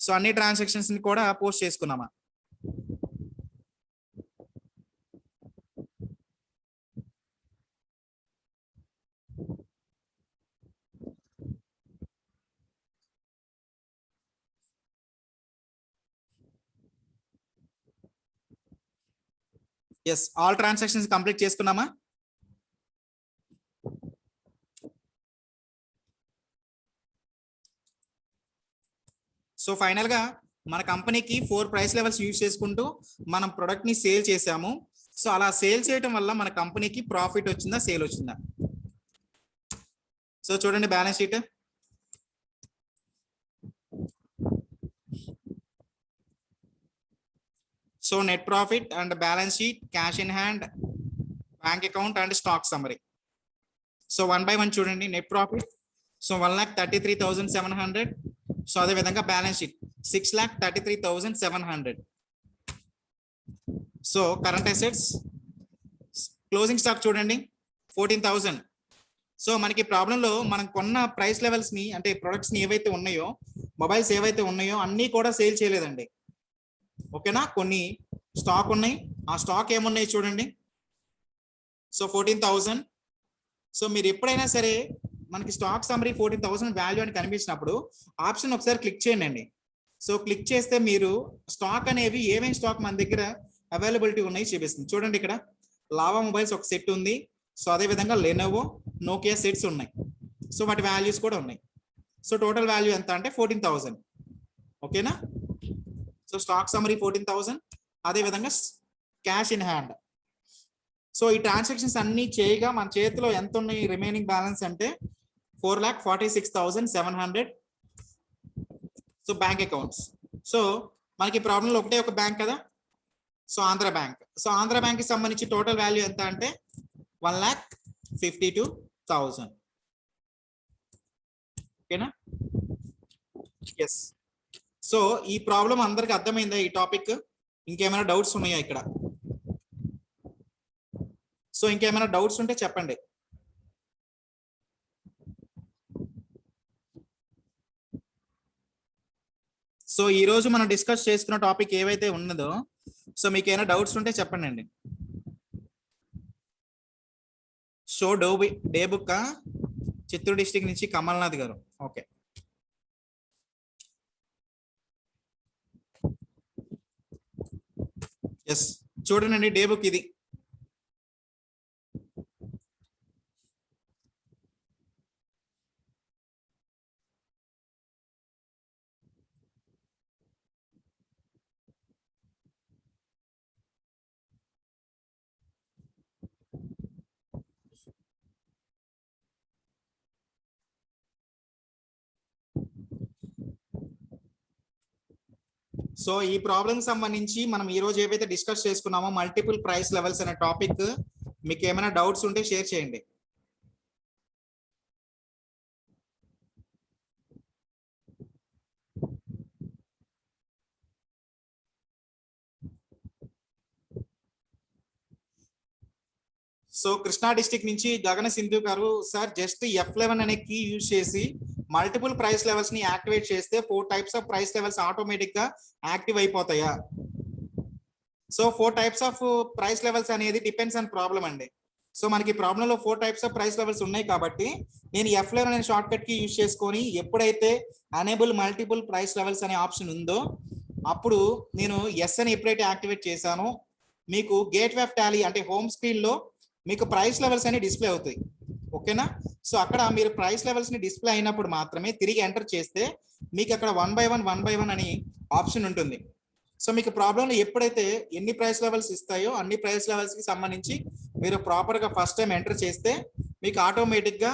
A: సో అన్ని ట్రాన్సాక్షన్స్ ని కూడా పోస్ట్ చేసుకున్నామా? ఎస్, ఆల్ ట్రాన్సాక్షన్స్ కంప్లీట్ చేసుకున్నామా? సో ఫైనల్ గా మన కంపెనీకి 4 ప్రైస్ లెవెల్స్ యూజ్ చేసుకుంటూ మనం ప్రొడక్ట్ ని సేల్ చేసాము. సో అలా సేల్ చేయడం వల్ల మన కంపెనీకి ప్రాఫిట్ వచ్చిందా, సేల్ వచ్చిందా? సో చూడండి balance sheet. So net profit and balance sheet, cash in hand, bank account and stock summary. So 1 by 1 చూడండి. Net profit so 1,33,700. సో అదే విధంగా balance sheet 6,33,700. So current assets, closing stock చూడండి 14,000. So మనకి ప్రాబ్లంలో మనం కొన్న price levels ని అంటే ప్రొడక్ట్స్ ని ఏవైతే ఉన్నాయో, మొబైల్స్ ఏవైతే ఉన్నాయో అన్నీ కూడా సేల్ చేయలేదండి. ఓకేనా, కొన్ని స్టాక్ ఉన్నాయి. ఆ స్టాక్ ఏమున్నాయి చూడండి. సో 14,000. సో మీరు ఎప్పుడైనా సరే మనకి స్టాక్ సమ్మరీ 14,000 వాల్యూ అని కనిపించినప్పుడు ఆప్షన్ ఒకసారి క్లిక్ చేయండి. సో క్లిక్ చేస్తే మీరు స్టాక్ అనేవి ఏమేమి స్టాక్ మన దగ్గర అవైలబిలిటీ ఉన్నాయి చూపిస్తుంది. చూడండి ఇక్కడ లావా మొబైల్స్ ఒక సెట్ ఉంది. సో అదే విధంగా లెనోవో, నోకియా సెట్స్ ఉన్నాయి. సో వాటి వాల్యూస్ కూడా ఉన్నాయి. సో టోటల్ వాల్యూ ఎంత అంటే 14,000. ఓకేనా, సో స్టాక్ సమ్మరీ 14,000. అదే విధంగా క్యాష్ ఇన్ హ్యాండ్. సో ఈ ట్రాన్సాక్షన్స్ అన్ని చేయగా మన చేతిలో ఎంత ఉన్నాయి రిమైనింగ్ బ్యాలెన్స్ అంటే 4,46,700. So bank accounts. సో మనకి ప్రాబ్లంలో ఒకటే ఒక బ్యాంక్ కదా, so Andhra bank. So Andhra bank కి సంబంధించి టోటల్ వాల్యూ ఎంత అంటే 1,52,000. ఓకేనా, ఎస్. సో ఈ ప్రాబ్లం అందరికి అర్థమైందా ఈ టాపిక్? ఇంకేమైనా డౌట్స్ ఉన్నాయా ఇక్కడ? సో ఇంకేమైనా డౌట్స్ ఉంటే చెప్పండి. సో ఈ రోజు మనం డిస్కస్ చేసుకున్న టాపిక్ ఏవైతే ఉన్నదో, సో మీకు ఏమైనా డౌట్స్ ఉంటే చెప్పండి అండి. Show day book Chittoor district నుంచి కమల్నాథ్ గారు. ఓకే, ఎస్ చూడండి డే బుక్ ఇది. సో ఈ ప్రాబ్లం సంబంధించి మనం ఈ రోజు ఏవైతే డిస్కస్ చేసుకున్నామో మల్టిపుల్ ప్రైస్ లెవెల్స్ అనే టాపిక్, మీకు ఏమైనా డౌట్స్ ఉంటే షేర్ చేయండి. సో కృష్ణా డిస్ట్రిక్ట్ నుంచి గగన సింధు గారు, సార్ జస్ట్ F11 అనే కీ యూజ్ చేసి మల్టిపుల్ ప్రైస్ లెవెల్స్ ని యాక్టివేట్ చేస్తే 4 types of price levels automatic గా యాక్టివ్ అయిపోతాయా? So 4 types of price levels అనేది డిపెండ్స్ ఆన్ ప్రాబ్లం అండి. సో మనకి ప్రాబ్లం లో 4 టైప్స్ ఆఫ్ ప్రైస్ లెవెల్స్ ఉన్నాయి కాబట్టి నేను F11 అనే షార్ట్ కట్ కి యూజ్ చేసుకొని ఎప్పుడైతే అనేబుల్ మల్టిపుల్ ప్రైస్ లెవెల్స్ అనే ఆప్షన్ ఉందో అప్పుడు నేను ఎస్ అని ఎప్పుడైతే యాక్టివేట్ చేశానో మీకు గేట్ ఆఫ్ టాలీ అంటే హోమ్ స్క్రీన్ లో మీకు ప్రైస్ లెవెల్స్ అని డిస్ప్లే అవుతాయి. ఓకేనా, సో అక్కడ మీరు ప్రైస్ లెవెల్స్ ని డిస్ప్లే అయినప్పుడు మాత్రమే తిరిగి ఎంటర్ చేస్తే మీకు అక్కడ 1 by 1 అని ఆప్షన్ ఉంటుంది. సో మీకు ప్రాబ్లంలో ఎప్పుడైతే ఎన్ని ప్రైస్ లెవెల్స్ ఇస్తాయో అన్ని ప్రైస్ లెవెల్స్ కి సంబంధించి మీరు ప్రాపర్ గా ఫస్ట్ టైం ఎంటర్ చేస్తే మీకు ఆటోమేటిక్ గా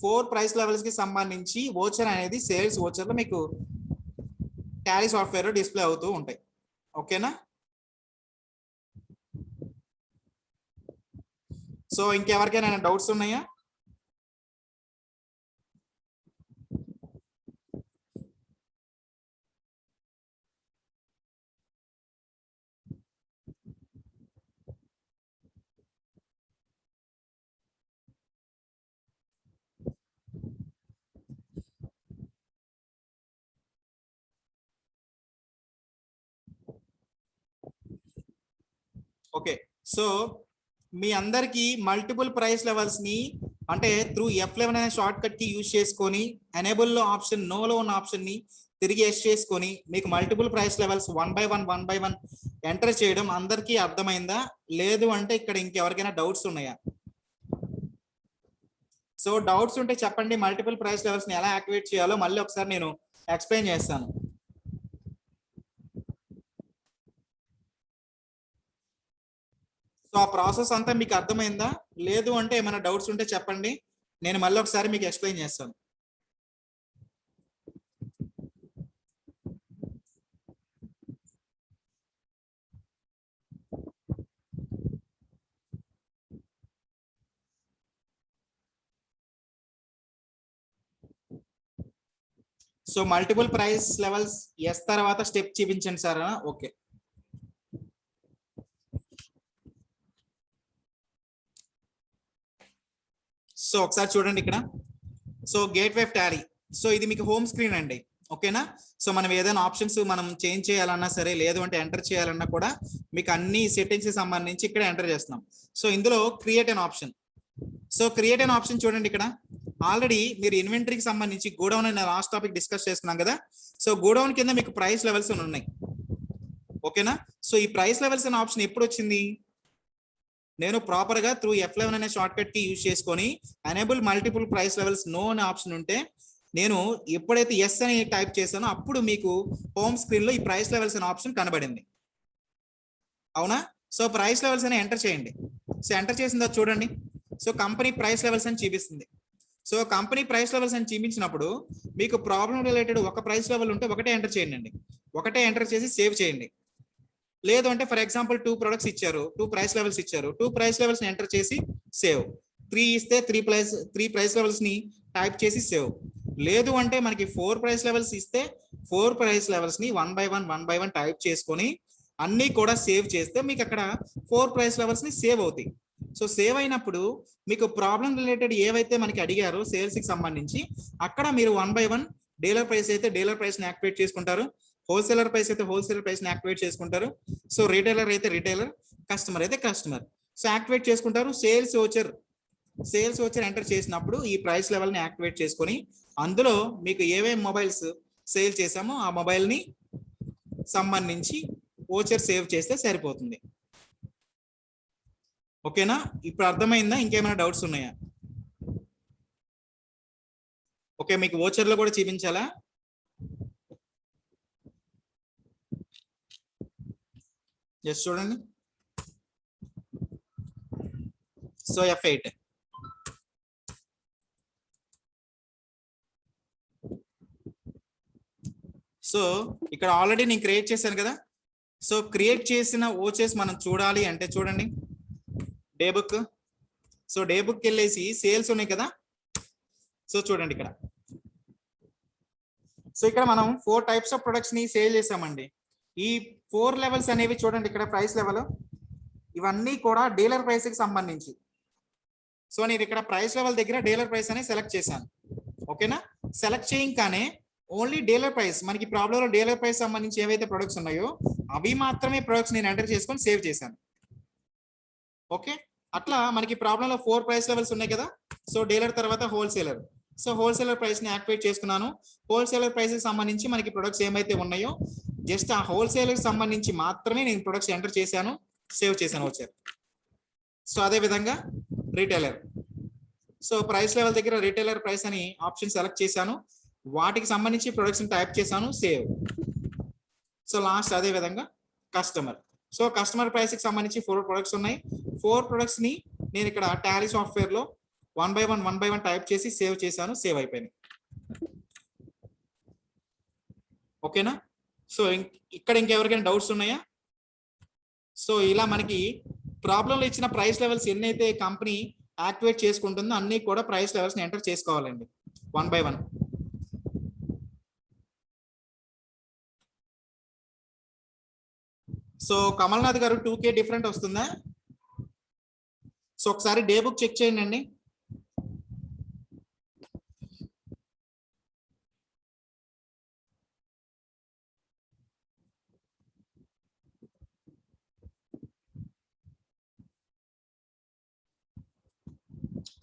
A: 4 ప్రైస్ లెవెల్స్ కి సంబంధించి ఓచర్ అనేది సేల్స్ ఓచర్ లో మీకు టాలీ సాఫ్ట్వేర్ లో డిస్ప్లే అవుతూ ఉంటాయి. ఓకేనా, సో ఇంకెవరికైనా డౌట్స్ ఉన్నాయా? ఓకే, సో మీ అందరికి మల్టిపుల్ ప్రైస్ లెవెల్స్ ని అంటే త్రూ F11 అనే షార్ట్ కట్ కి యూజ్ చేసుకొని ఎనేబుల్ లో ఆప్షన్ నోలో ఉన్న ఆప్షన్ ని తిరిగి ఎస్ చేసుకొని మీకు multiple price levels 1 by 1 enter చేయడం అందరికీ అర్థమైందా? లేదు అంటే ఇక్కడ ఇంకెవరికైనా డౌట్స్ ఉన్నాయా? సో డౌట్స్ ఉంటే చెప్పండి. మల్టిపుల్ ప్రైస్ లెవెల్స్ ని ఎలా యాక్టివేట్ చేయాలో మళ్ళీ ఒకసారి నేను ఎక్స్ప్లెయిన్ చేస్తాను. సో ఆ ప్రాసెస్ అంతా మీకు అర్థమైందా? లేదు అంటే ఏమైనా డౌట్స్ ఉంటే చెప్పండి, నేను మళ్ళీ ఒకసారి మీకు ఎక్స్ప్లెయిన్ చేస్తాను. So multiple price levels yes తర్వాత స్టెప్ చూపించండి సార్. ఓకే, సో ఒకసారి చూడండి ఇక్కడ. So gateway Tally, so ఇది మీకు హోమ్ స్క్రీన్ అండి. ఓకేనా? సో మనం ఏదైనా ఆప్షన్స్ మనం చేంజ్ చేయాలన్నా సరే, లేదు అంటే ఎంటర్ చేయాలన్నా కూడా మీకు అన్ని సెట్టింగ్స్ సంబంధించి ఇక్కడ ఎంటర్ చేస్తున్నాం. సో ఇందులో create an option. So create an option చూడండి ఇక్కడ. ఆల్రెడీ మీరు ఇన్వెంటరీకి సంబంధించి గోడౌన్ అనే లాస్ట్ టాపిక్ డిస్కస్ చేస్తున్నాం కదా. సో గోడౌన్ కింద మీకు ప్రైస్ లెవెల్స్ ఉన్నాయి. ఓకేనా? సో ఈ ప్రైస్ లెవెల్స్ అనే ఆప్షన్ ఎప్పుడు వచ్చింది? నేను ప్రాపర్ గా త్రూ F11 అనే షార్ట్ కట్ కి యూజ్ చేసుకొని enable multiple price levels no అనే ఆప్షన్ ఉంటే నేను ఎప్పుడైతే ఎస్ అని టైప్ చేశానో అప్పుడు మీకు హోమ్ స్క్రీన్ లో ఈ ప్రైస్ లెవెల్స్ అనే ఆప్షన్ కనబడింది. అవునా? సో ప్రైస్ లెవెల్స్ అని ఎంటర్ చేయండి. సో ఎంటర్ చేసిందో చూడండి. సో కంపెనీ ప్రైస్ లెవెల్స్ అని చూపిస్తుంది. సో కంపెనీ ప్రైస్ లెవెల్స్ అని చూపించినప్పుడు మీకు ప్రాబ్లం రిలేటెడ్ ఒక ప్రైస్ లెవెల్ ఉంటే ఒకటే ఎంటర్ చేయండి. ఒకటే ఎంటర్ చేసి సేవ్ చేయండి. లేదు అంటే ఫర్ ఎగ్జాంపుల్ 2 ప్రొడక్ట్స్ ఇచ్చారు, 2 ప్రైస్ లెవెల్స్ ఇచ్చారు, 2 ప్రైస్ లెవెల్స్ ని ఎంటర్ చేసి సేవ్. 3 ఇస్తే 3 ప్రైస్ లెవెల్స్ ని టైప్ చేసి సేవ్. లేదు అంటే మనకి 4 ప్రైస్ లెవెల్స్ ఇస్తే 4 ప్రైస్ లెవెల్స్ ని 1 బై 1 టైప్ చేసుకొని అన్ని కూడా సేవ్ చేస్తే మీకు అక్కడ 4 ప్రైస్ లెవెల్స్ ని సేవ్ అవుతాయి. సో సేవ్ అయినప్పుడు మీకు ప్రాబ్లం రిలేటెడ్ ఏవైతే మనకి అడిగారో సేల్స్ కి సంబంధించి అక్కడ మీరు 1 బై 1 డీలర్ ప్రైస్ అయితే డీలర్ ప్రైస్ ని యాక్టివేట్ చేసుకుంటారు, హోల్సేలర్ ప్రైస్ అయితే హోల్సేలర్ ప్రైస్ ని యాక్టివేట్ చేసుకుంటారు, సో రిటైలర్ అయితే రిటైలర్, కస్టమర్ అయితే కస్టమర్. సో యాక్టివేట్ చేసుకుంటారు. సేల్స్ ఓచర్ ఎంటర్ చేసినప్పుడు ఈ ప్రైస్ లెవెల్ ని యాక్టివేట్ చేసుకొని అందులో మీకు ఏమేమి మొబైల్స్ సేల్ చేసామో ఆ మొబైల్ ని సంబంధించి ఓచర్ సేవ్ చేస్తే సరిపోతుంది. ఓకేనా? ఇప్పుడు అర్థమైందా? ఇంకేమైనా డౌట్స్ ఉన్నాయా? ఓకే, మీకు ఓచర్ లో కూడా చూపించాలా? జస్ట్ చూడండి. So F8. సో ఇక్కడ ఆల్రెడీ నేను క్రియేట్ చేశాను కదా. సో క్రియేట్ చేసిన ఓచెస్ మనం చూడాలి అంటే చూడండి, day book. So day book వెళ్ళేసి సేల్స్ ఉన్నాయి కదా. సో చూడండి ఇక్కడ. సో ఇక్కడ మనం 4 టైప్స్ ఆఫ్ ప్రొడక్ట్స్ ని సేల్ చేసామండి. ఈ 4 లెవెల్స్ అనేవి చూడండి ఇక్కడ ప్రైస్ లెవెల్ ఇవన్నీ కూడా డీలర్ ప్రైస్ కి సంబంధించి. సో నేను ఇక్కడ ప్రైస్ లెవెల్ దగ్గర డీలర్ ప్రైస్ అనేది సెలెక్ట్ చేశాను. ఓకేనా? సెలెక్ట్ చేయగానే ఓన్లీ డీలర్ ప్రైస్, మనకి ప్రాబ్లంలో డీలర్ ప్రైస్ సంబంధించి ఏవైతే ప్రొడక్ట్స్ ఉన్నాయో అవి మాత్రమే ప్రొడక్ట్స్ నేను ఎంటర్ చేసుకొని సేవ్ చేశాను. ఓకే, అట్లా మనకి ప్రాబ్లంలో 4 ప్రైస్ లెవెల్స్ ఉన్నాయి కదా. సో డీలర్ తర్వాత హోల్సేలర్. సో హోల్సేలర్ ప్రైస్ ని యాక్టివేట్ చేసుకున్నాను. హోల్సేలర్ ప్రైస్ కి సంబంధించి మనకి ప్రొడక్ట్స్ ఏమైతే ఉన్నాయో జస్ట్ ఆ హోల్సేలర్ సంబంధించి మాత్రమే నేను ప్రొడక్ట్స్ ఎంటర్ చేశాను, సేవ్ చేశాను వచ్చారు. సో అదే విధంగా రిటైలర్. సో ప్రైస్ లెవెల్ దగ్గర రిటైలర్ ప్రైస్ అని ఆప్షన్ సెలెక్ట్ చేశాను, వాటికి సంబంధించి ప్రొడక్ట్స్ టైప్ చేశాను, సేవ్. సో లాస్ట్ అదే విధంగా కస్టమర్. సో కస్టమర్ ప్రైస్ కి సంబంధించి 4 ప్రొడక్ట్స్ ఉన్నాయి. 4 ప్రొడక్ట్స్ ని నేను ఇక్కడ టాలీ సాఫ్ట్వేర్ లో 1 బై 1 టైప్ చేసి సేవ్ చేశాను, సేవ్ అయిపోయింది. ఓకేనా? సో ఇక్కడ ఇంకెవరికైనా డౌట్స్ ఉన్నాయా? సో ఇలా మనకి ప్రాబ్లంలో ఇచ్చిన ప్రైస్ లెవెల్స్ ఎన్నైతే కంపెనీ యాక్టివేట్ చేసుకుంటుందో అన్ని కూడా ప్రైస్ లెవెల్స్ ని ఎంటర్ చేసుకోవాలండి 1 బై 1. సో కమల్నాథ్ గారు 2K డిఫరెంట్ వస్తుందా? సో ఒకసారి డే బుక్ చెక్ చేయండి అండి.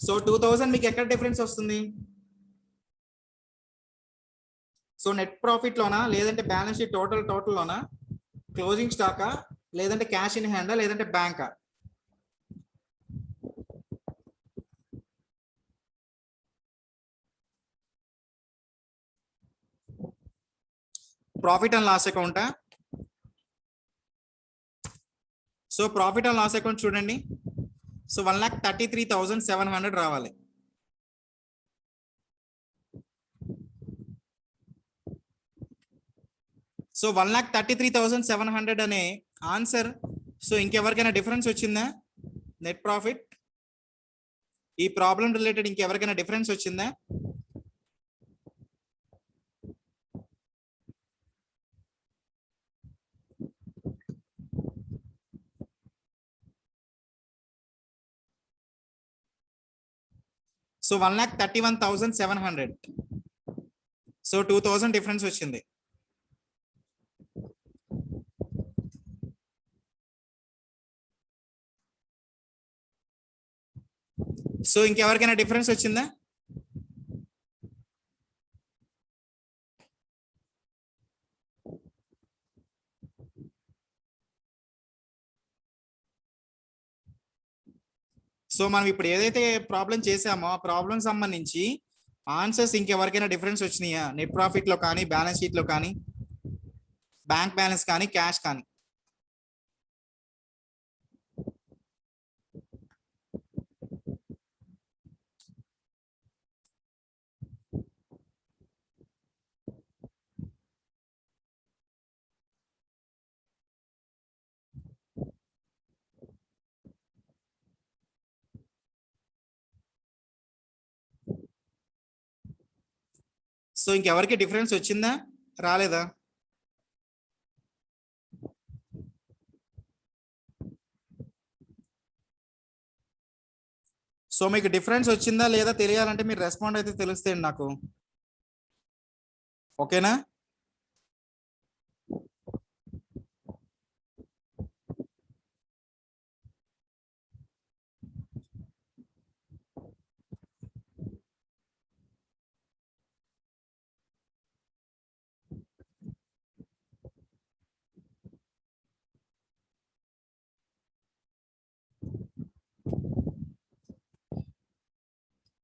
A: సో 2000 మీకు ఎక్కడ డిఫరెన్స్ వస్తుంది? సో నెట్ ప్రాఫిట్ లోనా, లేదంటే బ్యాలెన్స్ షీట్ టోటల్ లోనా, క్లోజింగ్ స్టాకా, లేదంటే క్యాష్ ఇన్ హ్యాండా, లేదంటే బ్యాంకా? ప్రాఫిట్ అండ్ లాస్ అకౌంటా? So profit and loss account చూడండి. సో 1,33,700 రావాలి. సో 1,33,700 అనే ఆన్సర్. సో ఇంకెవరికైనా డిఫరెన్స్ వచ్చిందా? నెట్ ప్రాఫిట్ ఈ ప్రాబ్లం రిలేటెడ్ ఇంకెవరికైనా డిఫరెన్స్ వచ్చిందా? సో 1,31,700. సో 2,000 డిఫరెన్స్ వచ్చింది. సో ఇంకెవరికైనా డిఫరెన్స్ వచ్చిందా? సో మనం ఇప్పుడు ఏదైతే ప్రాబ్లం చేసామో ఆ ప్రాబ్లం సంబంధించి ఆన్సర్స్ ఇంకెవరికైనా డిఫరెన్స్ వచ్చినాయా? నెట్ ప్రాఫిట్ లో కానీ, బ్యాలెన్స్ షీట్ లో కానీ, బ్యాంక్ బ్యాలెన్స్ కానీ, క్యాష్ కానీ. సో ఇంకెవరికి డిఫరెన్స్ వచ్చిందా, రాలేదా? సో మీకు డిఫరెన్స్ వచ్చిందా లేదా తెలియాలంటే మీరు రెస్పాండ్ అయితే తెలుస్తాయండి నాకు. ఓకేనా?